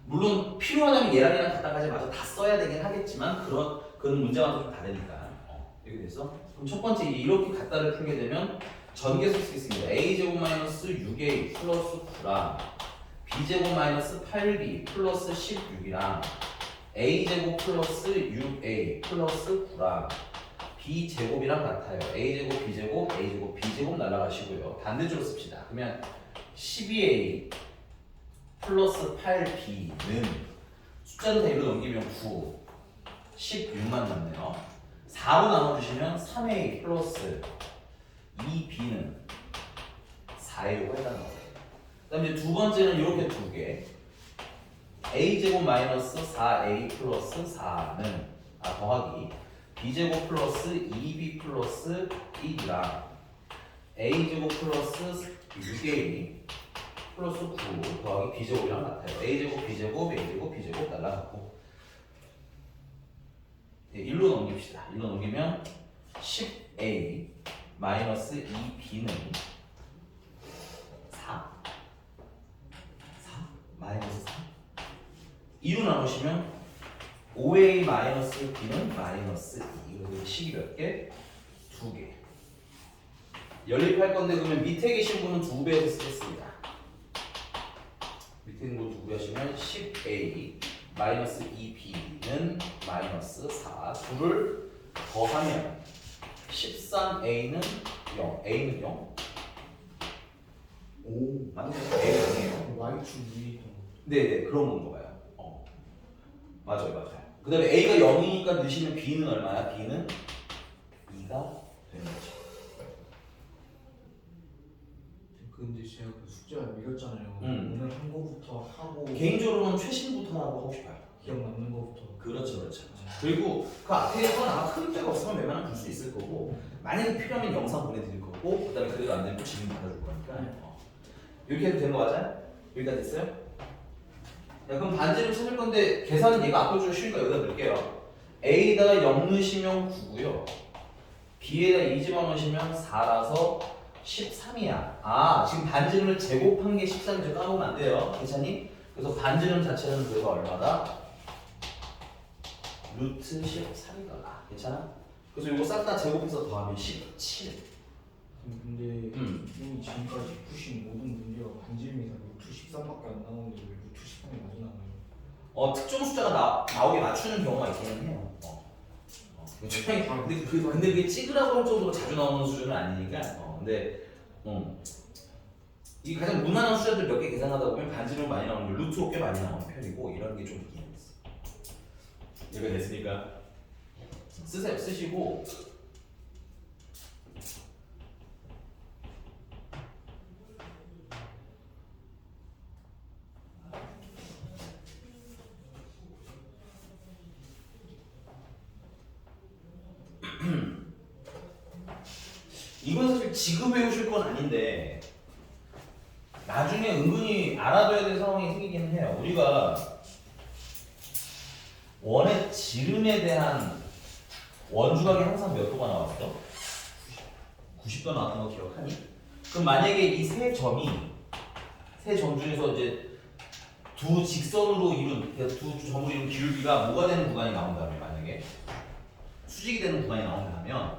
물론 필요하다면 얘랑 얘랑 갖다까지 마저 다 써야 되긴 하겠지만 그건 문제와는 좀 다르니까. 이렇게 돼서 그럼 첫 번째 이렇게 갖다를 풀게 되면 전개수 쓰겠습니다. a제곱 마이너스 6a 플러스 9랑 b제곱 마이너스 8b 플러스 16이랑 a제곱 플러스 6a 플러스 9랑 b제곱이랑 같아요. a제곱, b제곱, a제곱, b제곱 날라가시고요. 반대쪽으로 씁시다. 그러면 12a 플러스 8b는 숫자를 다 일로 넘기면 9, 16만 남네요. 4로 나눠주시면 3a 플러스 2b는 4a로 해당합니다. 그 다음에 이제 두 번째는 이렇게 두 개. a제곱 마이너스 4a 플러스 4는 더하기 b제곱 플러스 2b 플러스 1이랑 a제곱 플러스 6a 플러스 9 더하기 b제곱이랑 같아요. a제곱, b제곱, a제곱, b제곱 날라가고 1로 넘깁시다. 1로 넘기면 10a 마이너스 2b는 4 마이너스 3 2로 나누시면 5a 마이너스 b는 마이너스 2. 그래서 식이 몇 개? 2개. 연립할 건데 그러면 밑에 계신 분은 2배에서 쓰겠습니다. 밑에 있는 거 2배 하시면 10a 마이너스 2b는 마이너스 4. 둘을 더하면 13a는 0. a는 0. 오, 맞네. a는 0이에요. Y축 위에 있던 거. 네네, 그런 건가 봐요. 맞아요. 그 다음에 a가 0이니까 넣으시면 b는 얼마야? b는 2가 되는 거죠. 근데 제가 그 숙제가 밀렸잖아요. 음. 오늘 한 거부터 하고 개인적으로는 최신부터라고 하고 싶어요. 기억 남는 거부터. 그렇죠. 그리고 그 앞에 건 아마 큰 문제가 없으면 웬만하면 풀 수 있을 거고 만약에 필요하면 영상 보내드릴 거고 그 다음에 그래도 안 되면 지금 받아줄 거니까 이렇게 해도 되는 거 맞아요? 여기다 됐어요? 자, 그럼 반지름 찾을 건데 계산은 얘가 앞으로 좀 쉬우니까 여기다 넣을게요. a에다가 0 넣으시면 9고요. b에다 2 집어넣으시면 4라서 13이야. 지금 반지름을 제곱한 게 13인지 까먹으면 안 돼요. 괜찮니? 그래서 반지름 자체는 그래서 얼마다? 루트 13이더라. 괜찮아? 그래서 이거 싹 다 제곱해서 더하면 17. 근데 이미 지금까지 푸신 모든 문제가 반지름이상 루트 13밖에 안 나오는데 왜 루트 13이 많이 나와요? 특정 숫자가 나오게 맞추는 경우가 있기는 해요. 근데 그게 찍으라고 할 정도로 자주 나오는 수준은 아니니까. 근데 이 가장 무난한 숫자들 몇 개 계산하다 보면 반지름 많이 나오는 게 루트로 꽤 많이 나오는 편이고 이런 게 좀 있긴 했어. 이해가 됐으니까 쓰시고 이건 사실 지금 외우실 건 아닌데 나중에 은근히 알아둬야 될 상황이 생기긴 해요. 우리가 원의 지름에 대한 원주각이 항상 몇 도가 나왔어? 90도 나왔던 거 기억하니? 그럼 만약에 이 세 점 중에서 이제 두 직선으로 이룬, 그러니까 두 점으로 이룬 기울기가 뭐가 되는 구간이 나온다면, 만약에 수직이 되는 구간이 나온다면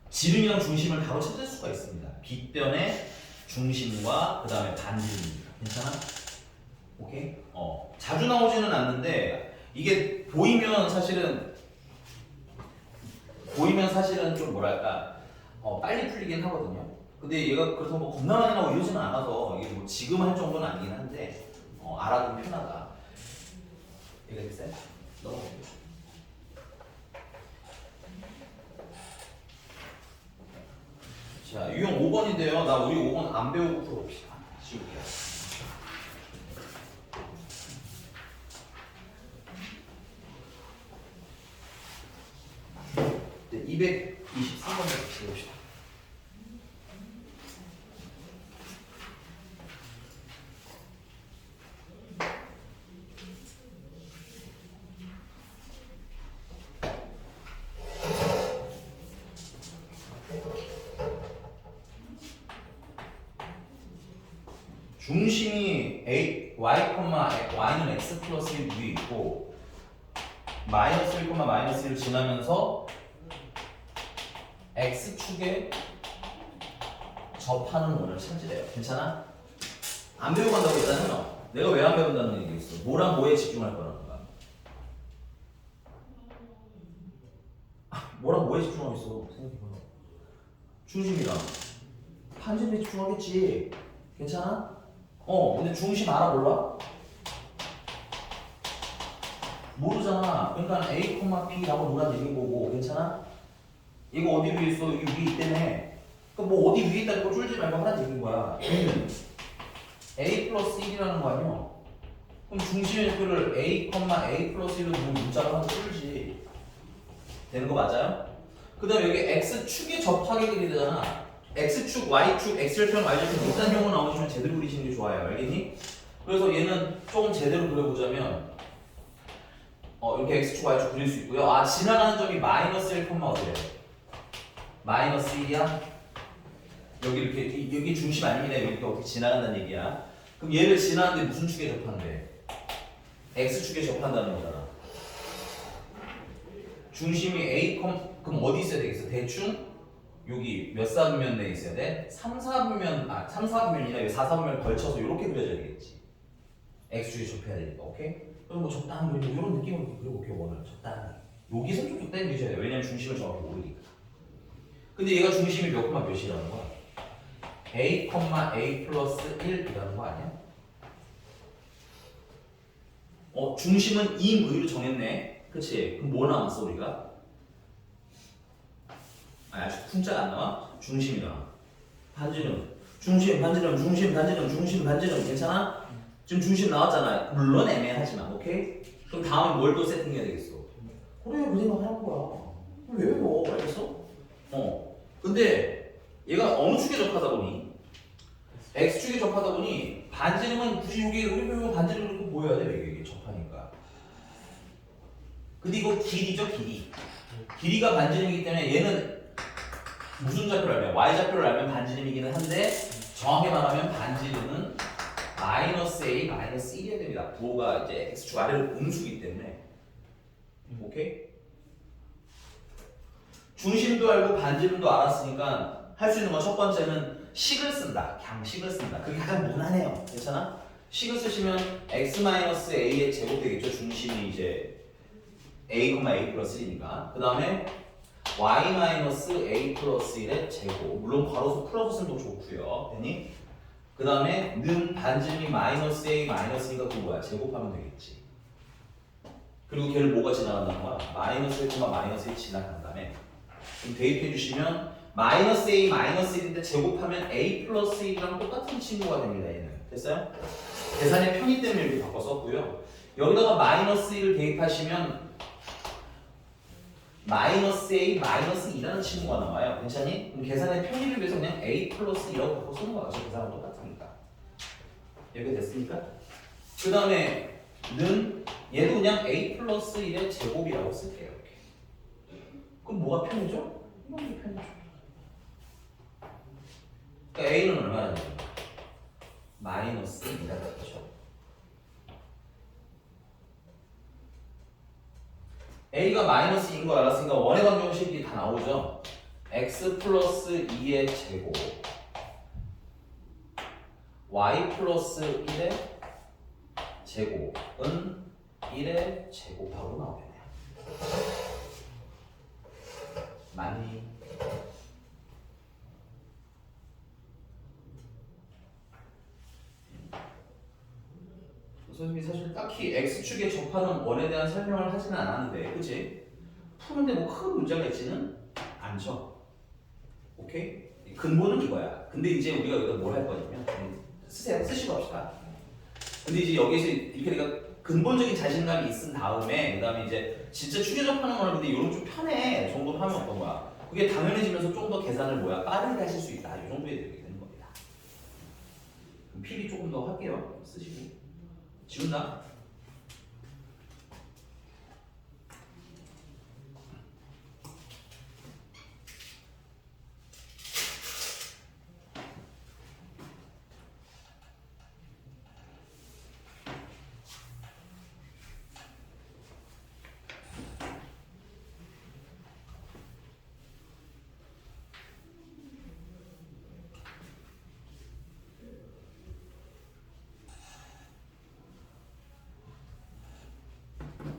지름이랑 중심을 바로 찾을 수가 있습니다. 빗변의 중심과 그 다음에 반지름입니다. 괜찮아? 오케이? 자주 나오지는 않는데 이게 보이면 사실은 좀 뭐랄까 빨리 풀리긴 하거든요. 근데 얘가 그래서 뭐 겁나 많이 나오고 이러지는 않아서 이게 뭐 지금 할 정도는 아니긴 한데 알아두면 편하다. 이해됐어요? 넘어갈게요. 자, 유형 5번인데요. 나 우리 5번 안 배우고 풀어봅시다. 지울게요. 네, 223번부터 지워봅시다. 중심이 y는 x 플러스 1 위에 있고 마이너스 1, 마이너스 1을 지나면서 x축에 접하는 원을 찾으래요. 괜찮아? 안 배우고 간다고 했잖아요. 내가 왜 안 배운다는 얘기겠어? 뭐랑 뭐에 집중할 거라는 거야? 뭐랑 뭐에 집중하겠어? 생각해봐. 중심이랑 반지름에 집중하겠지. 괜찮아? 근데 중심 알아 몰라? 모르잖아. 그러니까 A, B라고 놀란 얘기인 거고, 괜찮아? 이거 어디 위에 있어? 이 위에 있다며. 그럼 뭐 어디 위에 있다고 쫄지 말고 하라는 얘기인 거야. 얘는 A 플러스 1이라는 거 아니야? 그럼 중심의 표를 A, A 플러스 1로 두면 문자로 하나 쫄지. 되는 거 맞아요? 그 다음에 여기 X축에 접하게 그리잖아. X축, Y축, X절편, Y절편 일단형으로 나오시면 제대로 그리시는 게 좋아요. 알겠니? 그래서 얘는 조금 제대로 그려보자면 이렇게 X축, Y축 그릴 수 있고요. 지나가는 점이 마이너스 1, 어디래? 마이너스 1이야? 여기 이렇게, 여기 중심 아닙니다. 이렇게 어떻게 지나간다는 얘기야. 그럼 얘를 지나는데 무슨 축에 접한대? X축에 접한다는 거잖아. 중심이 A, 그럼 어디 있어야 되겠어? 대충 여기 몇 사분면 내에 있어야 돼? 3, 4분면이나 여기 4, 4분면 걸쳐서 이렇게 그려져야 되겠지. X축에 접해야 되니까, 오케이? 그럼 뭐 적당히 그리고 이런 느낌으로 그려볼게요, 원을. 적당히. 여기서 좀 적당히 그리셔야 돼요. 왜냐면 중심을 정확히 모르니까. 근데 얘가 중심이 몇 콤마 몇이라는 거야? A, A 플러스 1이라는 거 아니야? 중심은 임의로 정했네. 그치? 그럼 뭐 남았어, 우리가? 아직 풍자가 안 나와? 중심이 나와. 반지름. 중심, 반지름, 중심, 반지름, 중심, 반지름. 괜찮아? 지금 중심 나왔잖아. 물론 애매하지만, 오케이? 그럼 다음에 뭘 또 세팅해야 되겠어? 그래, 그 생각 하는 거야. 왜 외워? 알겠어? 근데 얘가 어느 축에 접하다 보니? X축에 접하다 보니 반지름은 굳이 여기 우리 배우면 반지름을 꼭 보여야 돼. 이게 접하니까. 근데 이거 길이죠, 길이. 길이가 반지름이기 때문에 얘는 무슨 좌표를 알면 y좌표를 알면 반지름이기는 한데 정확히 말하면 반지름은 마이너스 a 마이너스 1이어야 됩니다. 부호가 이제 x축 아래로 음수이기 때문에. 오케이? 중심도 알고 반지름도 알았으니까 할 수 있는 건 첫 번째는 식을 쓴다. 그냥 식을 쓴다. 그게 가장 무난해요. 괜찮아? 식을 쓰시면 x-a의 제곱 되겠죠. 중심이 이제 a, a 플러스 1이니까. 그 다음에 y-a 플러스 1의 제곱. 물론 괄호수 풀어서 쓰면 더 좋고요. 되니? 그 다음에 는 반지름이 마이너스 a 마이너스 2가 그 뭐야? 제곱하면 되겠지. 그리고 걔를 뭐가 지나간다는 거야? 마이너스 1, 마이너스 1 지나간 다음에 그럼 대입해 주시면 마이너스 a 마이너스 1인데 제곱하면 a 플러스 1이랑 똑같은 친구가 됩니다. 얘는. 됐어요? 계산의 편의 때문에 이렇게 바꿔 썼고요. 여기다가 마이너스 1을 대입하시면 마이너스 a 마이너스 2라는 친구가 나와요. 괜찮니? 그럼 계산의 편의를 위해서 그냥 a 플러스 2라고 바꿔 쓰는 거야. 계산은 똑같으니까. 이렇게 됐습니까? 그 다음에 는 얘도 그냥 a 플러스 1의 제곱이라고 쓸게요. 이렇게. 그럼 뭐가 편이죠? 이런 게 편이죠. 그러니까 A는 얼마나 되는 거야? 마이너스 2가 되죠. A가 마이너스 2인 거 알았으니까 원의 방정식이 다 나오죠. x 플러스 2의 제곱 y 플러스 1의 제곱은 1의 제곱하고 나오겠네요. 맞니? 선생님이 사실 딱히 x축에 접하는 원에 대한 설명을 하지는 않았는데 그치? 푸는데 뭐 큰 문제가 있지는 않죠. 오케이? 근본은 이거야. 근데 이제 우리가 여기다 뭘 할 거냐면 쓰시고 합시다. 근데 이제 여기서 이렇게 내가 근본적인 자신감이 있은 다음에 그 다음에 이제 진짜 축에 접하는 거는 근데 이런 좀 편해 정도로 하면 어떤 거야? 그게 당연해지면서 좀 더 계산을 빠르게 하실 수 있다. 이 정도에 되게 되는 겁니다. 그럼 필히 조금 더 할게요. 쓰시고 지운다.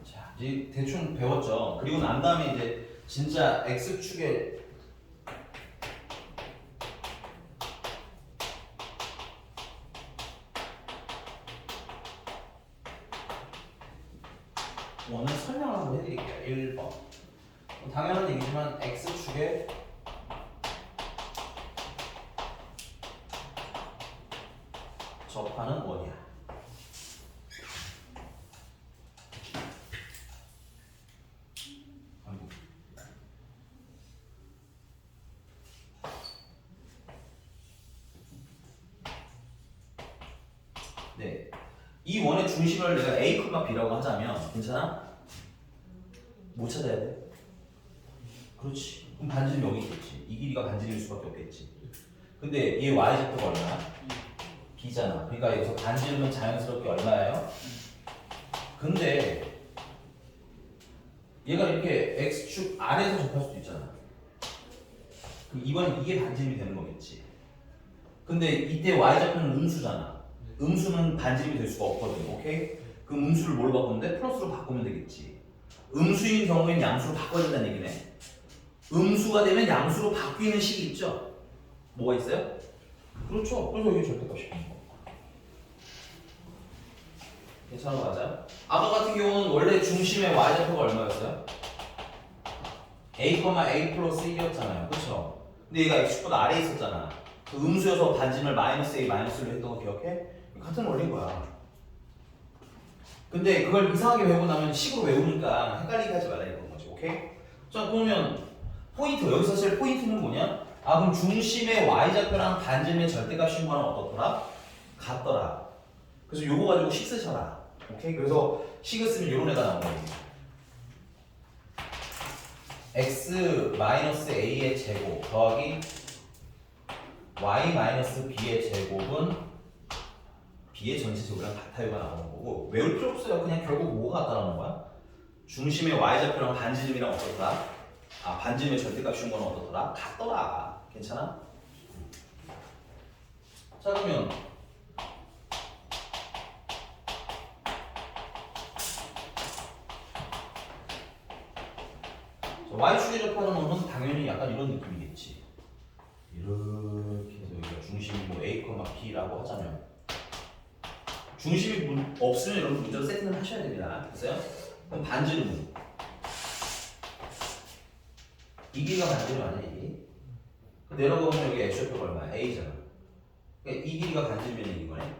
자, 이제 대충 배웠죠. 그리고 난 다음에 이제 진짜 x축에 원을 설명을 한번 해드릴게요. 1번. 당연한 얘기지만 x축에 접하는 원이야. 네, 이 원의 중심을 내가 A, B라고 하자면 괜찮아? 못 찾아야 돼? 그렇지. 그럼 반지름 여기 있겠지. 이 길이가 반지름일 수밖에 없겠지. 근데 얘 Y좌표가 얼마야? B잖아. 그러니까 여기서 반지름은 자연스럽게 얼마예요? 근데 얘가 이렇게 X축 아래에서 접할 수도 있잖아. 그럼 이번엔 이게 반지름이 되는 거겠지. 근데 이때 Y좌표는 음수잖아. 음수는 반지름이 될 수가 없거든. 오케이? 그럼 음수를 뭘로 바꾸는데? 플러스로 바꾸면 되겠지. 음수인 경우에는 양수로 바꿔야 된다는 얘기네. 음수가 되면 양수로 바뀌는 식이 있죠? 뭐가 있어요? 그렇죠. 그래서 이게 절대값이 되는 거. 괜찮은 거 맞아요? 아까 같은 경우는 원래 중심의 y좌표가 얼마였어요? a, a 플러스 1이었잖아요. 그렇죠? 근데 얘가 x축보다 아래에 있었잖아. 그 음수여서 반지름을 마이너스 a 마이너스로 했던 거 기억해? 같은 원리인 거야. 근데 그걸 이상하게 외우고 나면 식으로 외우니까 헷갈리게 하지 말라 이런 거지. 오케이? 자, 그러면 포인트, 여기서 사실 포인트는 뭐냐? 아, 그럼 중심의 y좌표랑 반지름의 절대값 신고하는 어떻더라? 같더라. 그래서 요거 가지고 식 쓰셔라. 오케이? 그래서 식을 쓰면 요런 애가 나오는 거지. x-a의 제곱 더하기 y-b의 제곱은 b의 전체 제곱이랑 같아요가 나오는 거고 외울 필요 없어요. 그냥 결국 뭐가 같다라는 거야? 중심의 y좌표랑 반지름이랑 어떻더라? 아, 반지름의 절대값 쉬운 거는 어떻더라? 같더라. 괜찮아? 자, 그러면 y축에 접하는 거는 당연히 약간 이런 느낌이겠지. 이렇게 해서 여기가 중심이 뭐 a, b라고 하자면 중심이 없으면 여러분 문제로 세팅을 하셔야 됩니다. 됐어요? 그럼 반지름은 이 길이가 반지름 아니야 이게? 내려가 보면 여기 x좌표가 얼마야? a잖아. 그러니까 이 길이가 반지름이라는 얘기인 거네.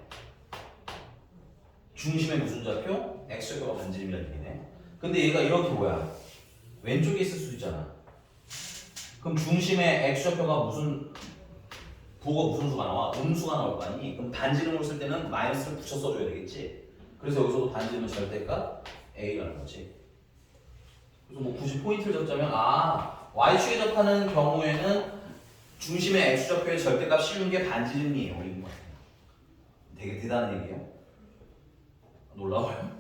중심의 무슨 좌표? x좌표가 반지름이라는 얘기네. 근데 얘가 이렇게 뭐야? 왼쪽에 있을 수 있잖아. 그럼 중심의 x좌표가 무슨 부호가 무슨 수가 나와? 음수가 나올 거 아니? 그럼 반지름으로 쓸 때는 마이너스를 붙여 써줘야 되겠지. 그래서 여기서도 반지름은 절대값 a라는 거지. 그래서 뭐 굳이 포인트를 잡자면 아, y축에 접하는 경우에는 중심의 x좌표의 절대값 씌운 게 반지름이에요. 이런 거 같아요. 되게 대단한 얘기예요. 놀라워요?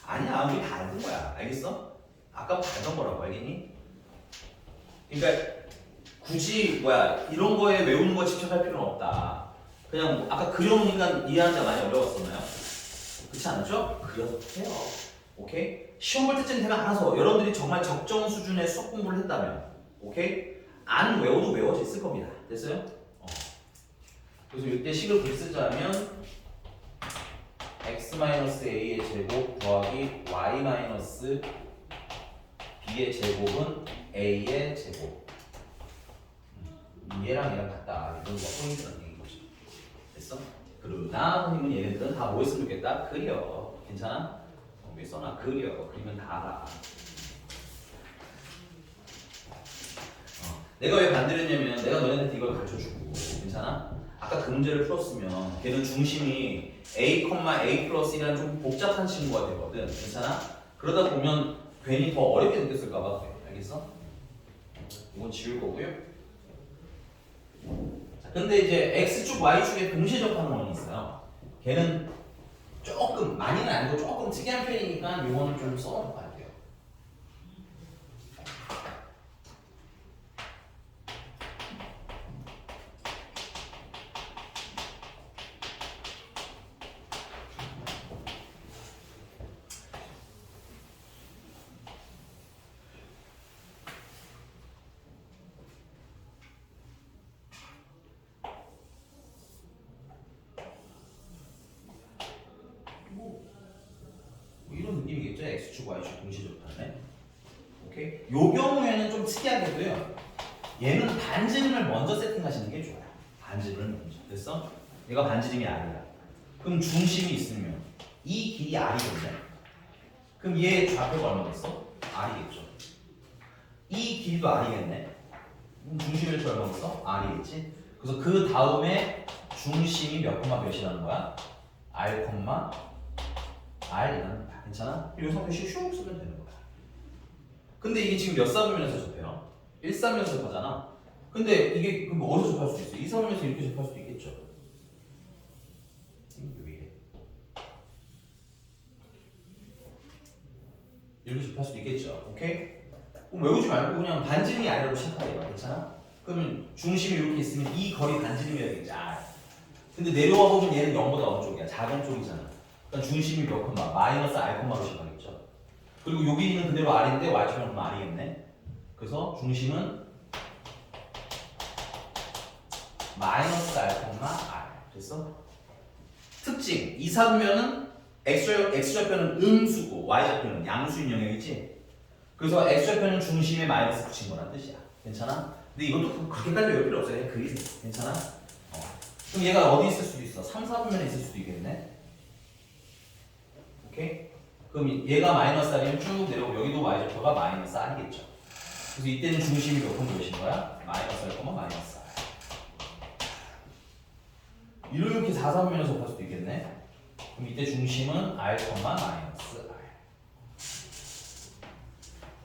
아니야, 우리 다 알던 거야. 알겠어? 아까부터 알던 거라고, 알겠니? 그러니까 굳이 이런 거에 외우는 거 직접 할 필요는 없다. 그냥 아까 그려놓으니까 이해하는데 많이 어려웠었나요? 그렇지 않았죠? 그려도 돼요. 오케이? 시험 볼 때쯤 되면 알아서 여러분들이 정말 적정 수준의 수학 공부를 했다면, 오케이? 안 외워도 외워져 있을 겁니다. 됐어요? 그래서 이때 식을 글 쓰자면 x-a의 제곱 더하기 y-b의 제곱은 a의 제곱. 얘랑 얘랑 같다. 이런 거 포인트라는 얘기인 거죠. 됐어? 그러나 선생님은 얘네들은 다 뭐 했으면 좋겠다? 그려. 괜찮아? 왜 써놔? 그려. 그리면 다 알아. 내가 왜 반대를 했냐면 내가 너네한테 이걸 가르쳐주고, 괜찮아? 아까 그 문제를 풀었으면 걔는 중심이 a, a 플러스 1이라는 좀 복잡한 친구가 되거든. 괜찮아? 그러다 보면 괜히 더 어렵게 느꼈을까봐 그래. 알겠어? 이건 지울 거고요. 자, 근데 이제 x축, y축에 동시에 접하는 원이 있어요. 걔는 조금, 많이는 아니고 조금 특이한 편이니까 이거는 좀 써봐야 돼요. 이런 느낌이겠죠? x축, y축 동시에 접하네. 오케이? 요 경우에는 좀 특이하게도요. 얘는 반지름을 먼저 세팅하시는 게 좋아요. 반지름을 먼저. 됐어? 얘가 반지름이 R이야. 그럼 중심이 있으면 이 길이 R이겠네. 그럼 얘 좌표가 얼마 됐어? R이겠죠. 이 길도 R이겠네. 그럼 중심의 줄 얼마 됐어? R이겠지. 그래서 그 다음에 중심이 몇 콤마 몇이라는 거야? R, R이라는 거야. 괜찮아? 이 상태씩 슉 쓰면 되는 거야. 근데 이게 지금 몇 사분면에서 접해요? 1사분면에서 접하잖아. 근데 이게 그럼 어디서 접할 수 있어? 2사분면에서 이렇게 접할 수도 있겠죠. 왜 이래? 이렇게 접할 수도 있겠죠. 오케이? 그럼 외우지 말고 그냥 반지름이 아래로 시작하래요. 괜찮아? 그러면 중심이 이렇게 있으면 이 거리 반지름이어야겠지. 근데 내려와 보면 얘는 0보다 어느 쪽이야? 작은 쪽이잖아. 그러니까 중심이 몇 콤마? 마이너스 R 콤마로 시작하겠죠. 그리고 여기는 그대로 R인데 Y처럼 R이겠네. 그래서 중심은 마이너스 R 콤마 R. 됐어? 특징. 이사분면은 X좌표는 음수고 Y좌표는 양수인 영역이지. 그래서 X좌표는 중심에 마이너스 붙인 거란 뜻이야. 괜찮아? 근데 이것도 그렇게까지 외울 필요 없어요. 그냥 그리세요. 괜찮아? 그럼 얘가 어디 있을 수도 있어? 3, 4분면에 있을 수도 있겠네. 오케이? 그럼 얘가 마이너스 R이면 쭉 내려오고 여기도 Y좌표가 마이너스 R이겠죠. 그래서 이때는 중심이 몇 콤마 몇인 거야? 마이너스 R, 마이너스 R. 이렇게 4, 4분면에서 접할 수도 있겠네. 그럼 이때 중심은 R, 마이너스 R.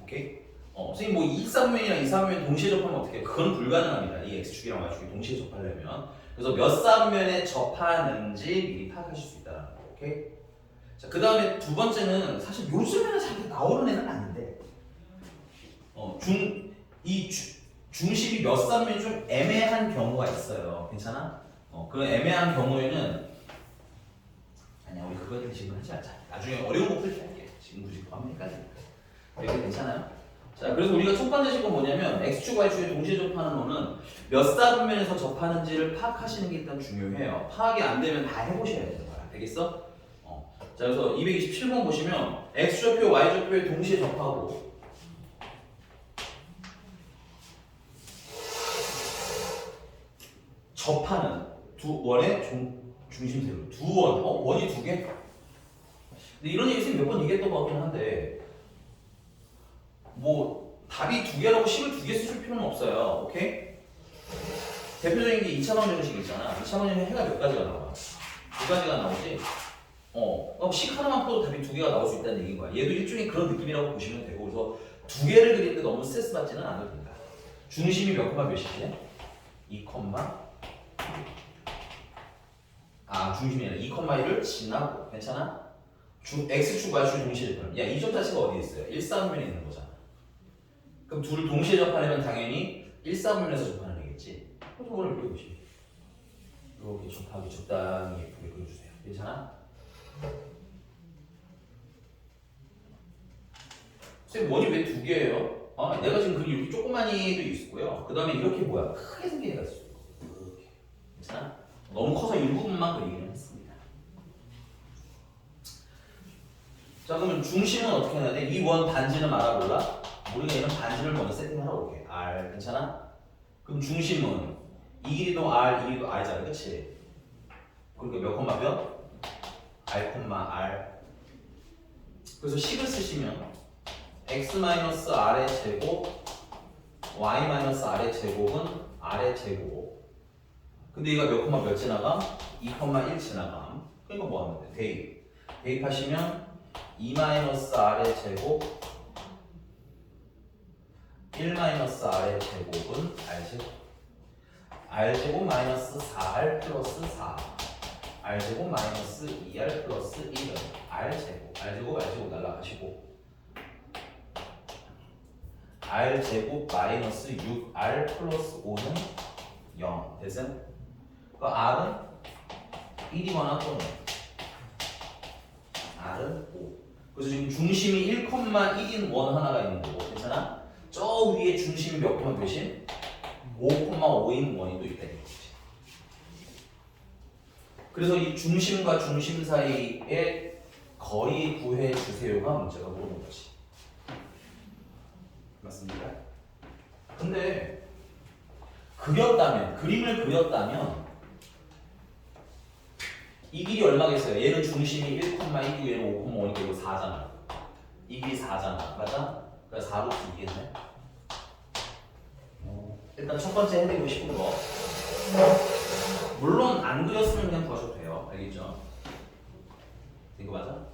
오케이? 선생님 뭐 2, 3분면이랑 2, 3분면 동시에 접하면 어떻게 해? 그건 불가능합니다. 이 X축이랑 Y축이 동시에 접하려면. 그래서 몇 3분면에 접하는지 미리 파악하실 수 있다는 거. 오케이? 자, 그 다음에 두 번째는 사실 요즘에는 잘 나오는 애는 아닌데 중심이 몇 사람이 좀 애매한 경우가 있어요. 괜찮아? 그런 애매한 경우에는 아니야, 우리 그거는 지금 하지 않자. 나중에 어려운 거 풀 때 할게. 지금 굳이 그거 하면 헷갈리니까. 이렇게 괜찮아요? 자, 그래서 우리가 첫 번째 식은 뭐냐면 X축, Y축에 동시에 접하는 거는 몇 사분면에서 접하는지를 파악하시는 게 일단 중요해요. 파악이 안 되면 다 해보셔야 되는 거야. 알겠어? 자, 그래서 227번 보시면 X좌표, Y좌표에 동시에 접하고 접하는 두 원의 중심세로 두 원, 원이 두 개? 근데 이런 얘기 선생님 몇 번 얘기했던 것 같긴 한데 뭐 답이 두 개라고 식을 두 개 쓰실 필요는 없어요. 오케이? 대표적인 게 2차 방정식 있잖아. 2차 방정식 해가 몇 가지가 나와? 두 가지가 나오지? 식 하나만 풀어도 답이 두 개가 나올 수 있다는 얘기인 거야. 얘도 일종의 그런 느낌이라고 보시면 되고, 그래서 두 개를 그리는데 너무 스트레스 받지는 않아도 된다. 중심이 몇 콤마 몇이지? 2, 중심이 아니라 2,1을 지나고 괜찮아? x축 y축 동시에 접하면 야이 점 자체가 어디에 있어요? 1,4분면에 있는 거잖아. 그럼 둘을 동시에 접하려면 당연히 1,4분면에서 접하는 애겠지. 그거를 이렇게 보시면 이렇게 접하기 적당히 예쁘게 그려주세요. 괜찮아? 선생님 원이 왜 두 개예요? 내가 지금 그림 이렇게 조그만이도 있고요. 그 다음에 이렇게 뭐야? 크게 생긴 애가 있어. 이렇게. 괜찮아? 너무 커서 일부분만 그리기는 했습니다. 자 그러면 중심은 어떻게 해야 돼? 이 원 반지는 알아볼라? 우리가 얘는 반지를 먼저 세팅하라고 올게. R 괜찮아? 그럼 중심은 이 길이도 R, 이 길이도 R잖아. 그치? 그러니까 몇 콤마 몇? R, R. 그래서 식을 쓰시면 x-r의 제곱 y-r의 제곱은 r의 제곱. 근데 얘가 몇 콤마 몇 지나가? 2,1 지나감. 그러니까 뭐 하면 돼? 대입. 대입하시면 2-r의 제곱 1-r의 제곱은 r제곱. r제곱 마이너스 4r 플러스 4 r제곱 마이너스 2r 플러스 1은 r제곱. r제곱 날라가시고 r제곱 마이너스 6r 플러스 5는 0 됐어요? 그 r은 1이거나 또는 r은 5. 그래서 지금 중심이 1,1인 원 하나가 있는 거고 괜찮아? 저 위에 중심이 몇 콤마 몇인? 5,5인 원이 또 있다 이거지. 그래서 이 중심과 중심 사이의 거리 구해 주세요가 문제가 물어본 거지. 맞습니까? 근데 그림을 그렸다면 이 길이 얼마겠어요? 얘는 중심이 1,1이고 얘는 5,5니까 이거 4잖아. 이 길이 4잖아. 맞아? 그래서 4루트 2겠네. 일단 첫 번째 해내고 싶은 거. 물론 안 그렸으면 그냥 구하셔도 돼요. 알겠죠? 이거 맞아?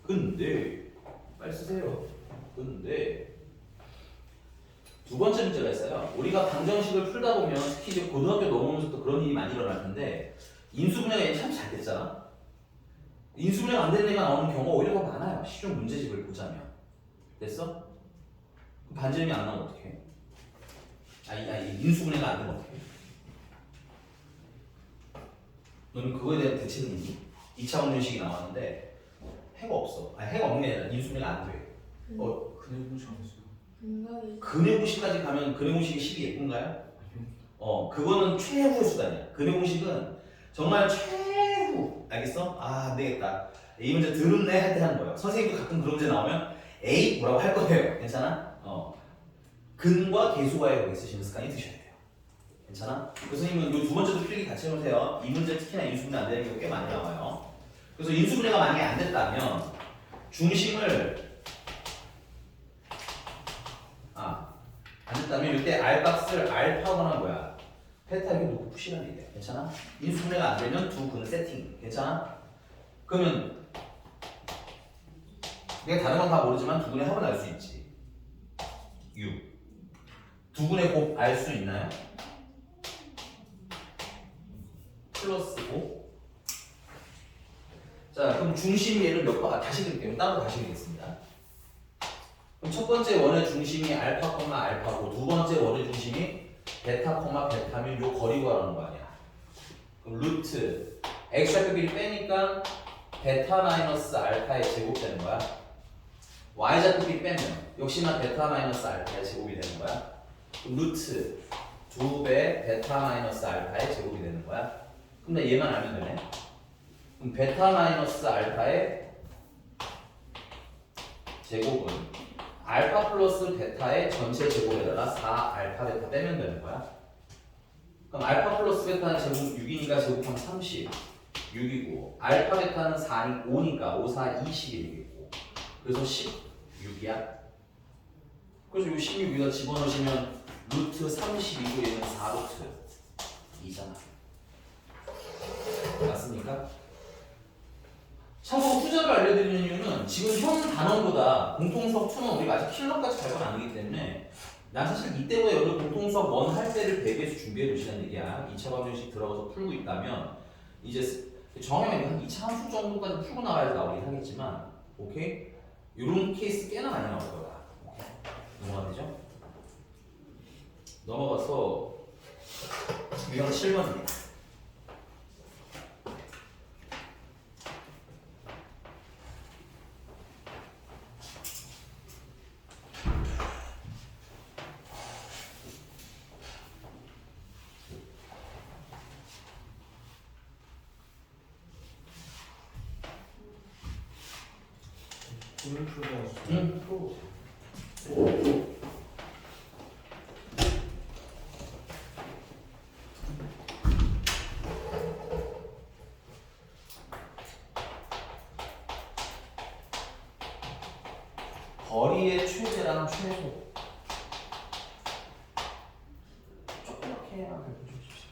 근데 빨리 쓰세요. 근데 두 번째 문제가 있어요. 우리가 방정식을 풀다 보면 특히 이제 고등학교 넘어오면서 그런 일이 많이 일어날 텐데 인수분해가 참 잘 됐잖아. 인수분해가 안 되는 애가 나오는 경우가 오히려 더 많아요. 시중 문제집을 보자면. 됐어? 그럼 반지름이 안 나오면 어떡해? 인수분해가 안 되면 어떡해? 너는 그거에 대한 대책은 있니? 2차 원리식이 나왔는데 해가 없어. 해가 없는 게 아니라 인수분해가 안 돼. 그네 공식 안 했어요. 근해 공식까지 가면 근해 공식이 10이 예쁜가요? 그거는 최후의 수단이야. 근해 공식은 정말 최후. 알겠어? 안 되겠다. 이 문제 들었네 할 때 하는 거예요. 선생님도 가끔 그런 문제 나오면 A 뭐라고 할 거예요. 괜찮아? 근과 계수와의 거기 쓰시는 습관이 드셔야 돼요. 괜찮아? 그래서 선생님은 이 두 번째도 필기 같이 해보세요. 이 문제 특히나 인수분해 안 되는 경우 꽤 많이 나와요. 그래서 인수분해가 만약에 안 됐다면 중심을 안 됐다면 이때 R값을 알파거나 뭐야 베타 이렇게 놓고 푸시라는 얘기야. 괜찮아? 인수분해가 안 되면 두 근을 세팅. 괜찮아? 그러면 내가 다른 건 다 모르지만 두 근의 합은 알 수 있지. 6. 두 근의 곱 알 수 있나요? 플러스 5. 자, 그럼 중심이 얘를 몇 번 다시 그릴게요. 따로 다시 그리겠습니다. 그럼 첫 번째 원의 중심이 알파, 알파고 두 번째 원의 중심이 베타, 베타면 요 거리 구하라는 거 아니야. 그럼 루트 x좌표끼리 빼니까 베타 마이너스 알파의 제곱 되는 거야. y좌표끼리 빼면 역시나 베타 마이너스 알파의 제곱이 되는 거야. 그럼 루트 2배 베타 마이너스 알파의 제곱이 되는 거야. 근데 얘만 알면 되네. 그럼 베타 마이너스 알파의 제곱은 알파 플러스 베타의 전체 제곱에다가 4 알파 베타 빼면 되는 거야. 그럼 알파 플러스 베타는 제곱 6이니까 제곱하면 30 6이고 알파 베타는 4니 5니까 5, 4, 21이고 그래서 16이야. 그래서 이 16 여기다 집어넣으시면 루트 32고 얘는 4루트 2잖아. 맞습니까? 참고로 후자를 알려드리는 이유는 지금 현 단원보다 공통석 2는 우리가 아직 킬러까지 잘 건 아니기 때문에 난 사실 이때보다 여러분 공통수학 원 할 때를 대비해서 준비해 두시는 얘기야. 2차 방정식 들어가서 풀고 있다면 이제 정하면 한 2차 함수 정도까지 풀고 나가야 나오긴 하겠지만 오케이? 이런 케이스 꽤나 많이 나올 거야. 오케이. 넘어가면 되죠? 넘어가서 유형 7번입니다. 오늘 풀어서 응. 거리의 최대랑 최소 조그맣게 알려주십시오.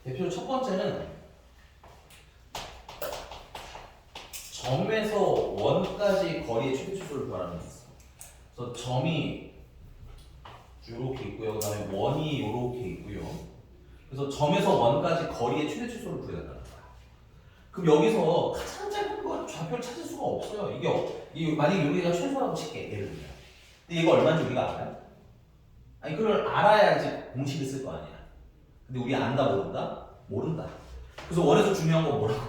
대표 첫 번째는 점에서 원까지 거리의 최대 최소를 구하라는 게 있어. 그래서 점이 이렇게 있고요. 그다음에 원이 이렇게 있고요. 그래서 점에서 원까지 거리의 최대 최소를 구해달라는 거야. 그럼 여기서 가장 짧은 거 좌표를 찾을 수가 없어요. 이게 만약에 여기가 최소라고 칠게 예를 들면. 근데 얘가 얼마인지 우리가 알아요? 아니 그걸 알아야지 공식을 쓸 거 아니야. 근데 우리 안다 모른다? 모른다. 그래서 원에서 중요한 건 뭐라고?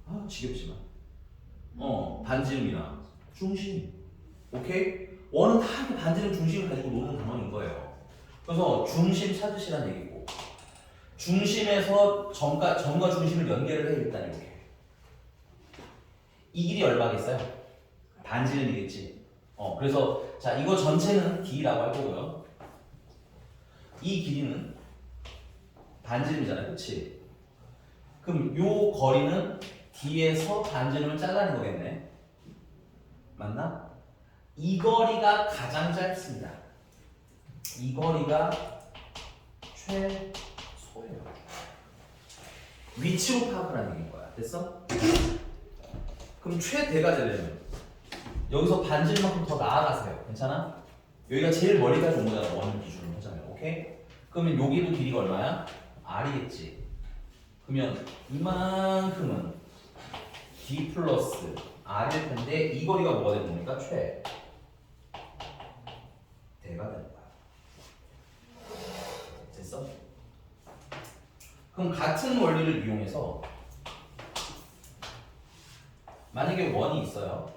아 지겹지만. 반지름이나 중심. 오케이? 원은 다 이렇게 반지름 중심을 가지고 노는 단어인 거예요. 그래서 중심 찾으시란 얘기고. 중심에서 점과 중심을 연결을 해 일단 이렇게. 이 길이 얼마겠어요? 반지름이겠지. 그래서 자 이거 전체는 d라고 할 거고요. 이 길이는 반지름이잖아요, 그렇지? 그럼 요 거리는 d에서 반지름을 잘라낸 거겠네. 맞나? 이 거리가 가장 짧습니다. 이 거리가 최소예요. 위치로 파악을 하는 얘기인 거야. 됐어? 그럼 최대가 되려면 여기서 반지름만큼 더 나아가세요. 괜찮아? 여기가 제일 멀리까지 온 거잖아. 원 기준으로 하자면. 오케이? 그러면 여기도 길이가 얼마야? r이겠지. 그러면 이만큼은 d 플러스 r일 텐데 이 거리가 뭐가 되는 겁니까? 최대가 되는 거야. 됐어? 그럼 같은 원리를 이용해서 만약에 원이 있어요.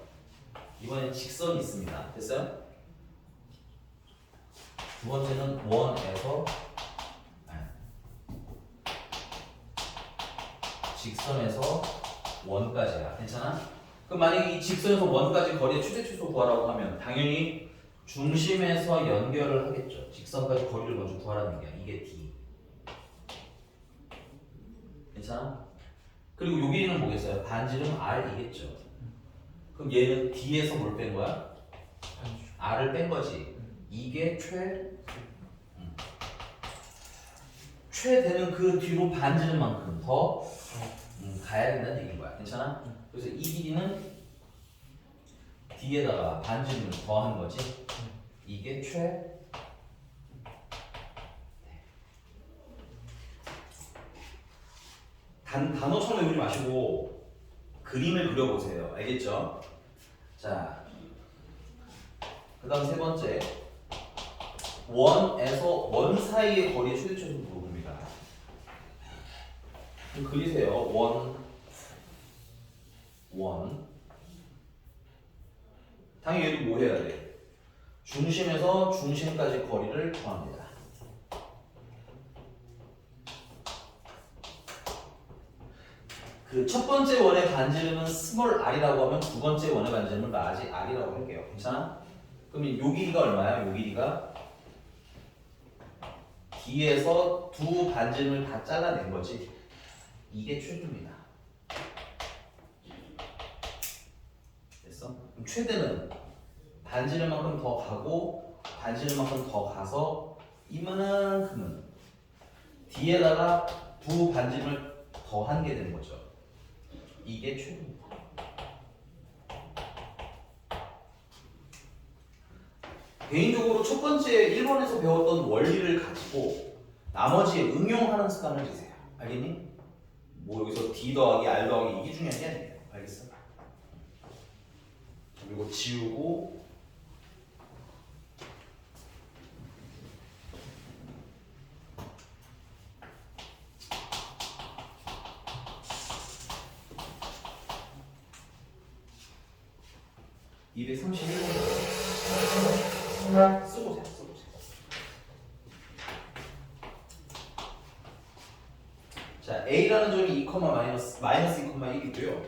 이번엔 직선이 있습니다. 됐어요? 두 번째는 원에서 직선에서 원까지야. 괜찮아? 그럼 만약에 이 직선에서 원까지 거리의 최대 최소 구하라고 하면 당연히 중심에서 연결을 하겠죠. 직선까지 거리를 먼저 구하라는 얘기야. 이게 D. 괜찮아? 그리고 요 길이는 뭐겠어요? 반지름 R이겠죠. 그럼 얘는 D에서 뭘 뺀 거야? R을 뺀 거지. 이게 최대는 그 뒤로 반지름만큼 더 가야 된다는 얘기인 거야. 괜찮아? 그래서 이 길이는 D에다가 반지름을 더한 거지. 이게 단어 처음 외우지 마시고 그림을 그려보세요. 알겠죠? 자, 그 다음 세 번째 원에서 원 사이의 거리의 최대 최소를 물어봅니다. 그리세요. 원 당연히 얘도 뭐 해야 돼? 중심에서 중심까지 거리를 구합니다. 그 첫 번째 원의 반지름은 스몰 r이라고 하면 두 번째 원의 반지름은 라지 r이라고 할게요. 괜찮아? 그럼 요 길이가 얼마야? 요 길이가 D에서 두 반지름을 다 잘라낸 거지. 이게 최대입니다. 됐어? 그럼 최대는 반지름만큼 더 가고 반지름만큼 더 가서 이만큼은 D에다가 두 반지름을 더 한 게 되는 거죠. 이게 최고입니다. 개인적으로 첫 번째 1번에서 배웠던 원리를 가지고 나머지 응용하는 습관을 들이세요. 알겠니? 뭐 여기서 D 더하기 R 더하기 이게 중요한 게 아니에요. 알겠어? 그리고 지우고 231번 쓰고세요. 자, A라는 점이 2, 마이너스 2,1이고요.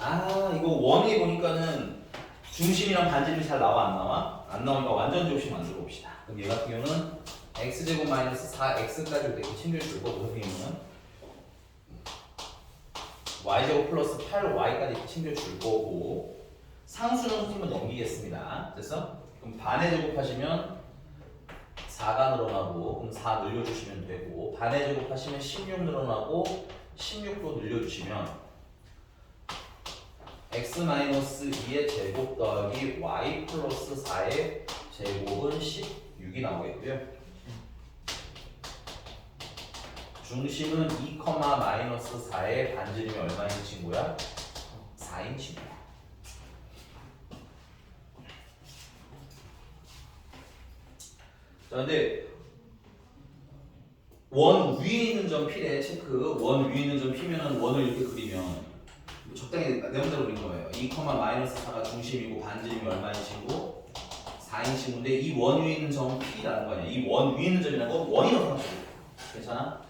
아, 이거 원에 보니까는 중심이랑 반지름이 잘 나와 안 나와? 안 나오니까 완전 조식 만들어 봅시다. 그럼 얘 같은 경우는 x제곱 마이너스 4x까지 이렇게 챙겨줄 거고, 그 경우는 y제곱 플러스 8y까지 이렇게 챙겨줄 거고, 상수는 선생님은 넘기겠습니다. 됐어? 그럼 반에 제곱하시면 4가 늘어나고, 그럼 4 늘려주시면 되고, 반에 제곱하시면 16 늘어나고 16도 늘려주시면 x-2의 제곱 더하기 y 플러스 4의 제곱은 16이 나오겠고요. 중심은 2, 마이너스 4의 반지름이 얼마인 친구야? 4인 친구야. 자, 근데 원 위에 있는 점 P래 체크. 원 위에 있는 점 P면은 원을 이렇게 그리면 적당히 내 맘대로 그린 거예요. 2, 마이너스 4가 중심이고 반지름이 얼마인 친구? 4인 친구인데 이 원 위에 있는 점은 P라는 거 아니야. 이 원 위에 있는 점이라는 건 원이라고 생각해. 괜찮아?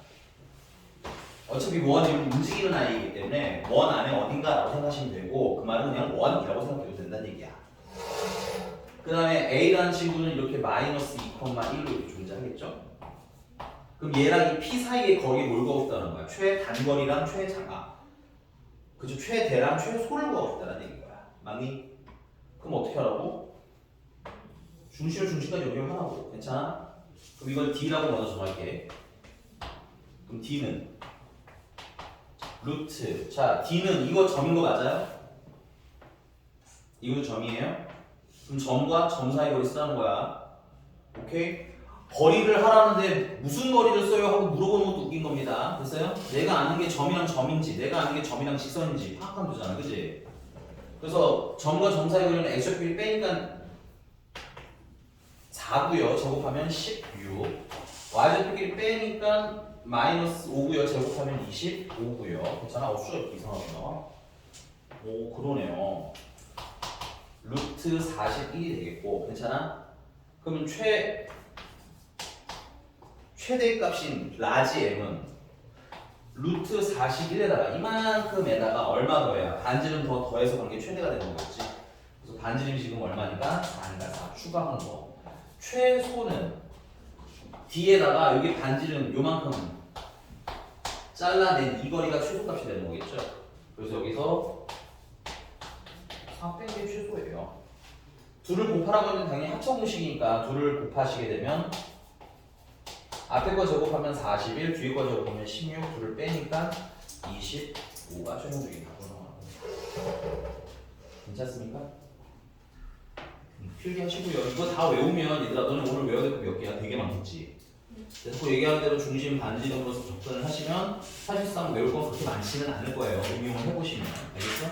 어차피 원이 움직이는 아이이기 때문에 원 안에 어딘가라고 생각하시면 되고, 그 말은 그냥 원이라고 생각해도 된다는 얘기야. 그 다음에 A라는 친구는 이렇게 마이너스 2,1로 이렇게 존재하겠죠? 그럼 얘랑 이 P 사이의 거리에 뭘 구하고 싶다는 거야? 최단거리랑 최장아. 그죠? 최대랑 최소를 구하고 싶다는 얘기인 거야. 맞니? 그럼 어떻게 하라고? 중심을 중심까지 연결하라고. 괜찮아? 그럼 이걸 D라고 먼저 정할게. 그럼 D는 루트. 자, D는 이거 점인 거 맞아요? 이거 점이에요? 그럼 점과 점 사이 거리 쓰라는 거야. 오케이? 거리를 하라는데 무슨 거리를 써요? 하고 물어보는 것도 웃긴 겁니다. 됐어요? 내가 아는 게 점이랑 점인지, 내가 아는 게 점이랑 직선인지 파악하면 되잖아. 그치? 그래서 점과 점 사이 거리는 x좌표를 빼니까 4고요. 제곱하면 16. y좌표끼리 빼니까 마이너스 5고요. 제곱하면 25고요. 괜찮아? 수가 이렇게 이상하게 나와. 오, 그러네요. 루트 41이 되겠고, 괜찮아? 그러면 최대 값인 라지 m은 루트 41에다가 이만큼에다가 얼마 더해야 반지름 더 더해서 간 게 최대가 되는 거겠지. 그래서 반지름이 지금 얼마니까 4니까 4 추가한 거. 최소는 D에다가 여기 반지름 요만큼 잘라낸 이 거리가 최소값이 되는 거겠죠. 그래서 여기서 4 뺀 게 최소예요. 둘을 곱하라고 했는데 당연히 합성 공식이니까 둘을 곱하시게 되면 앞에 거 제곱하면 41, 뒤에 거 제곱하면 16, 둘을 빼니까 25가 최종적인 답으로 나와요. 괜찮습니까? 필기하시고요. 이거 다 외우면 얘들아 너네 오늘 외워야 될 거 몇 개야? 되게 많겠지. 그래서 얘기한 대로 중심 반지름으로서 접근을 하시면 사실상 외울 건 그렇게 많지는 않을 거예요. 응용을 해보시면. 알겠어?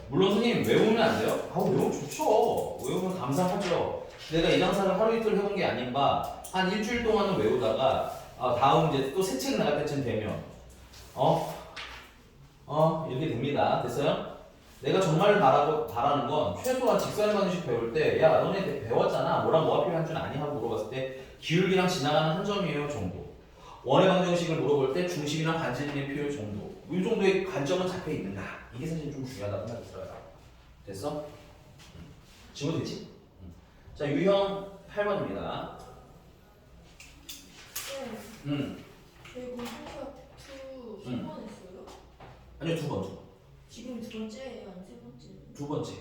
물론 선생님 외우면 안 돼요? 외우면 좋죠. 외우면 감사하죠. 내가 이 장사를 하루 이틀 해본 게 아닌 바 한 일주일 동안은 외우다가 다음 이제 또 새 책 나갈 때쯤 되면 이렇게 됩니다. 됐어요? 내가 정말 바라는 건 최소한 직선의 방정식 배울 때 야 너네 배웠잖아. 뭐랑 뭐가 필요한 줄 아니? 하고 물어봤을 때 기울기랑 지나가는 한 점이에요 정도. 원의 방정식을 물어볼 때 중심이랑 반지름의 표현 정도. 이 정도의 관점은 잡혀 있는가? 이게 사실 좀 중요하다고 생각이 들어요. 됐어? 지금 되지? 자, 유형 8번입니다. 저희 공통사 2 3번 했어요? 아니요, 두 번. 지금 두 번째예요? 아니 세 번째? 두 번째.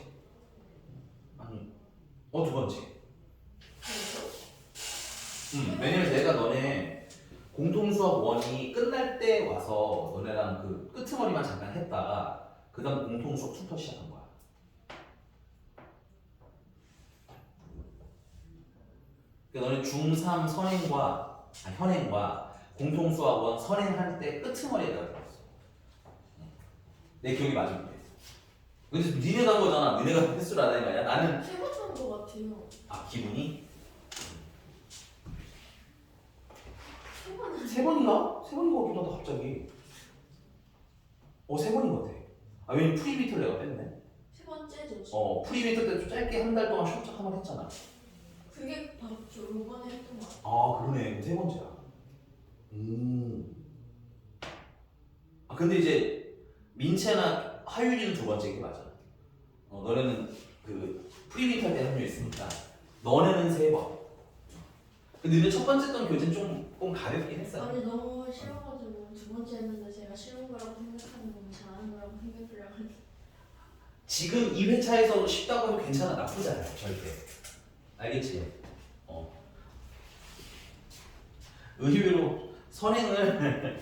아니, 두 번째. 그래서? 왜냐면 내가 너네 공통수학 원이 끝날 때 와서 너네랑 그 끄트머리만 잠깐 했다가 그 다음 공통수학 2부터 시작한 거야. 그러니까 너네 중3 현행과 공통수학 원 선행할 때 끄트머리에다가 들었어. 내 기억이 맞으면 돼. 근데 니네가 한 거잖아. 니네가 횟수를 안 하는 거 아니야? 나는 세 번째 한거 같아요. 기분이 세 번은 세 번인가? 세 번인 것 같기도 하다 갑자기. 세 번인 것 같아. 왜냐면 프리미터를 내가 뺐네. 세 번째죠. 프리미터 때 좀 짧게 한 달 동안 쇼트 한번 했잖아. 그게 바로 저 이번에 했던 거 같아요. 그러네. 세 번째야. 근데 이제 민채나 하윤이는 두 번째 게 맞아. 너네는 그 프리미터 때 합류했으니까 너네는 세 번. 근데 너네 첫 번째 던 교재는 조금 가볍긴 했어. 아니 너무 쉬워가지고 두 번째 했는데 제가 쉬운 거라고 생각하는 거면 잘하는 거라고 생각을 하고 지금 2회차에서도 쉽다고 해도 괜찮아. 나쁘지 않아. 절대. 알겠지? 의외로 선행을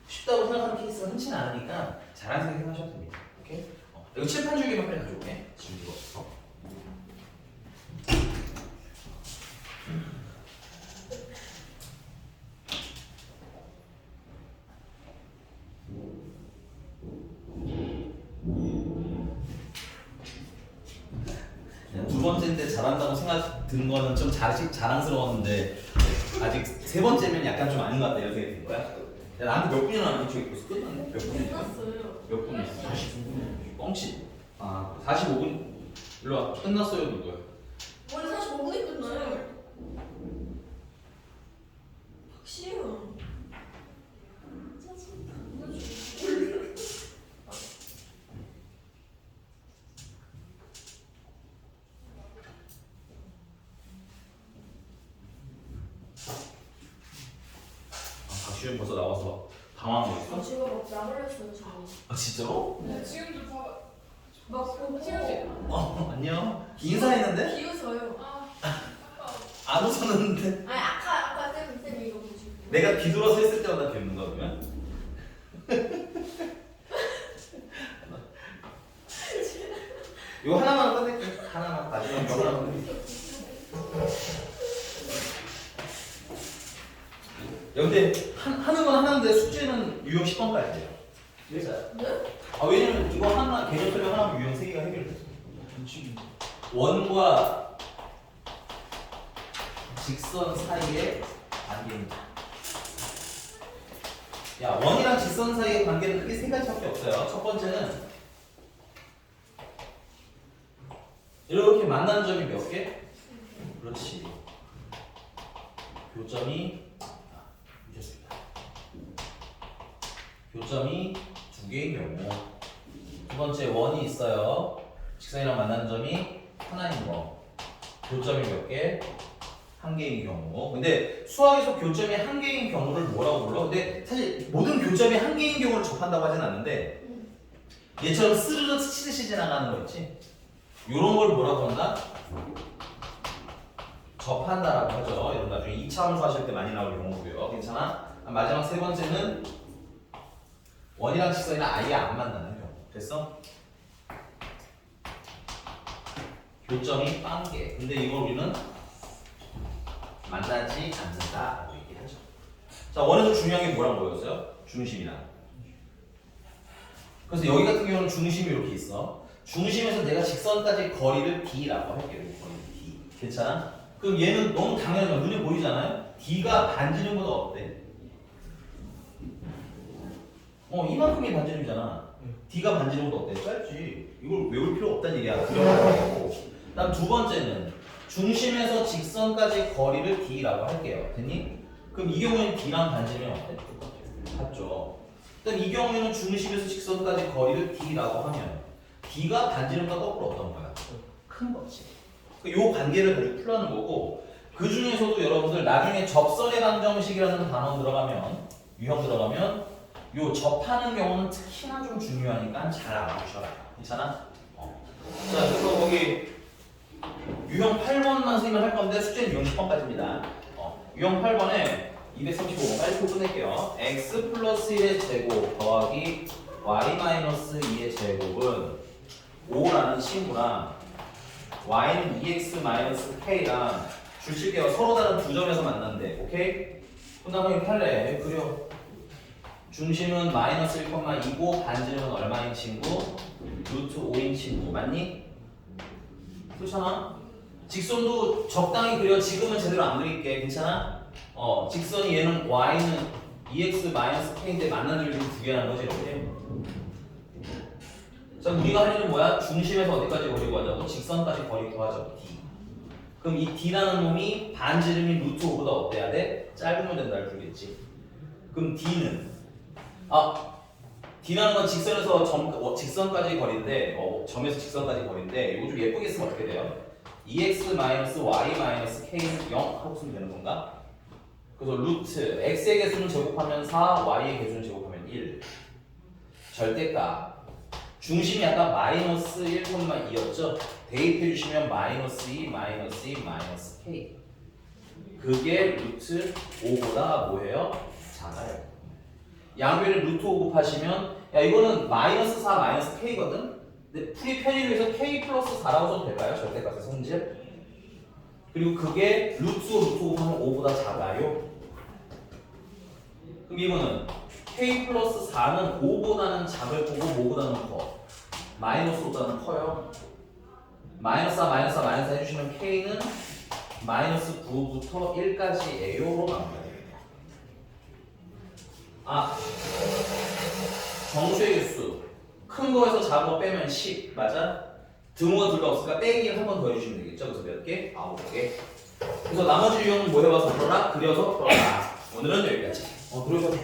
쉽다고 생각하는 케이스가 흔치 않으니까 잘하는 생각하셔도 됩니다. 오케이? 이거 칠판 줄기만 빨리 가져올게. 지금 이거 없어. 두 번째인데 잘한다고 생각 든 거는 좀 자랑스러웠는데 아직 세 번째면 약간 좀 아닌 것 같다 이런 생각이 든 거야? 야, 나한테 몇 분이나 남았지? 벌써 끝났네? 몇 분이나? 끝났어요. 몇 분이었어? 45분. 뻥치. 45분. 일로 와. 끝났어요, 누구야? 원래 45분에 끝나요. 박시영. 박시현 벌써 나와서 당황하고 있어? 제가 막 나발렸어요 저거. 진짜로? 네, 지금도 봐. 막 보고 안녕. 인사했는데? 비웃어요. 안 웃었는데? 아니 아까 쌤이 이거 보시고. 내가 뒤돌아서 했을 때마다 비웃는 거 그러면? 이거 하나만 꺼낼게. 하나만. 마지막 거 하나만 꺼낼게. 야, 근데 하는 건 하나인데 숙제는 유형 10번까지 돼요. 그래서 네? 왜냐면 이거 하나 개념 설명 하나면 유형 3개가 해결됐어. 원과 직선 사이의 관계입니다. 야, 원이랑 직선 사이의 관계는 크게 세 가지밖에 없어요. 첫 번째는 이렇게 만난 점이 몇 개? 그렇지. 교점이 잊었습니다. 교점이 두 개의 경우. 두 번째 원이 있어요. 직선이랑 만난 점이 하나인 거. 교점이 몇 개? 한 개인 경우. 근데 수학에서 교점이 한 개인 경우를 뭐라고 불러? 근데 사실 모든 교점이 한 개인 경우를 접한다고 하진 않는데 얘처럼 스르르 스치듯이 지나가는 거 있지? 요런 걸 뭐라고 한다? 접한다라고 하죠. 이런 나중에 2차 함수 하실 때 많이 나올 용어고요. 괜찮아? 마지막 세 번째는 원이랑 직선이랑 아예 안 만나는 경우. 됐어? 교점이 빵개. 근데 이걸 우리는 만나지 않는다라고 얘기하죠. 자, 원에서 중요한 게 뭐라고 보였어요? 중심이나. 그래서 여기 같은 경우는 중심이 이렇게 있어. 중심에서 내가 직선까지 거리를 D라고 할게요. 거리 D. 괜찮아? 그럼 얘는 너무 당연하죠. 눈에 보이잖아요? D가 반지름보다 어때? 이만큼이 반지름이잖아. D가 반지름보다 어때? 짧지. 이걸 외울 필요 없다는 얘기야. 그럼 다음 두 번째는 중심에서 직선까지 거리를 D라고 할게요. 됐니? 그럼 이 경우에는 D랑 반지름이 어때? 같죠. 그럼 이 경우에는 중심에서 직선까지 거리를 D라고 하면 D가 반지름과 거꾸로 어떤 거야? 큰 거지. 요 관계를 가지고 풀라는 거고, 그 중에서도 여러분들 나중에 접선의 방정식이라는 단어 들어가면, 유형 들어가면 요 접하는 경우는 특히나 좀 중요하니까 잘 알아두셔라. 괜찮아? 자, 그래서 거기 유형 8번만 선생님은 할 건데 숙제는 유형 10번까지입니다. 유형 8번에 235번 빨리 풀 끝낼게요. x 플러스 1의 제곱 더하기 y 마이너스 2의 제곱은 5라는 친구랑 y는 2x 마이너스 k랑 줄칠게요. 서로 다른 두 점에서 만난대. 오케이? 그다음에 이렇게 할래. 그려. 중심은 마이너스 1,2고 반지름은 얼마인 친구? 루트 5인 친구. 맞니? 그렇잖아? 직선도 적당히 그려. 지금은 제대로 안 그릴게. 괜찮아? 직선이 얘는 y는 2x 마이너스 k인데 만난 줄기 두 개라는 거지 이렇게. 자, 우리가 할 일은 뭐야? 중심에서 어디까지 거리 구하자고? 직선까지 거리 구하자고. D. 그럼 이 D라는 놈이 반지름이 루트 5보다 어때야 돼? 짧으면 된다를 주겠지. 그럼 D는 D라는 건 직선에서 직선까지 거리인데 점에서 직선까지 거리인데 이거 좀 예쁘게 쓰면 어떻게 돼요? 2x 마이너스 y 마이너스 k는 0 하고 쓰면 되는 건가? 그래서 루트 x의 개수는 제곱하면 4, y의 개수는 제곱하면 1. 절대값 중심이 아까 마이너스 1,2였죠? 대입해 주시면 마이너스 2, 마이너스 2, 마이너스 k. 그게 루트 5보다 뭐예요? 작아요. 양변에 루트 5 곱하시면 야 이거는 마이너스 4, 마이너스 k거든? 근데 풀이 편의를 위해서 k 플러스 4라고 써도 될까요? 절대값의 성질. 그리고 그게 루트 5, 루트 5 곱하면 5보다 작아요. 그럼 이거는 k 플러스 4는 5보다는 작을 거고 뭐보다는 커? 마이너스 5보다는 커요. 마이너스 4, 마이너스 4, 마이너스 4 해주시면 k는 마이너스 9부터 1까지예요로 나옵니다. 정수의 개수 큰 거에서 작은 거 빼면 10 맞아? 등호가 둘 다 없으니까 빼기를 한 번 더 해주시면 되겠죠? 그래서 몇 개? 9개. 그래서 나머지 유형은 뭐 해봐서 풀어라? 그려서 풀어라. 오늘은 여기까지. 그러셔도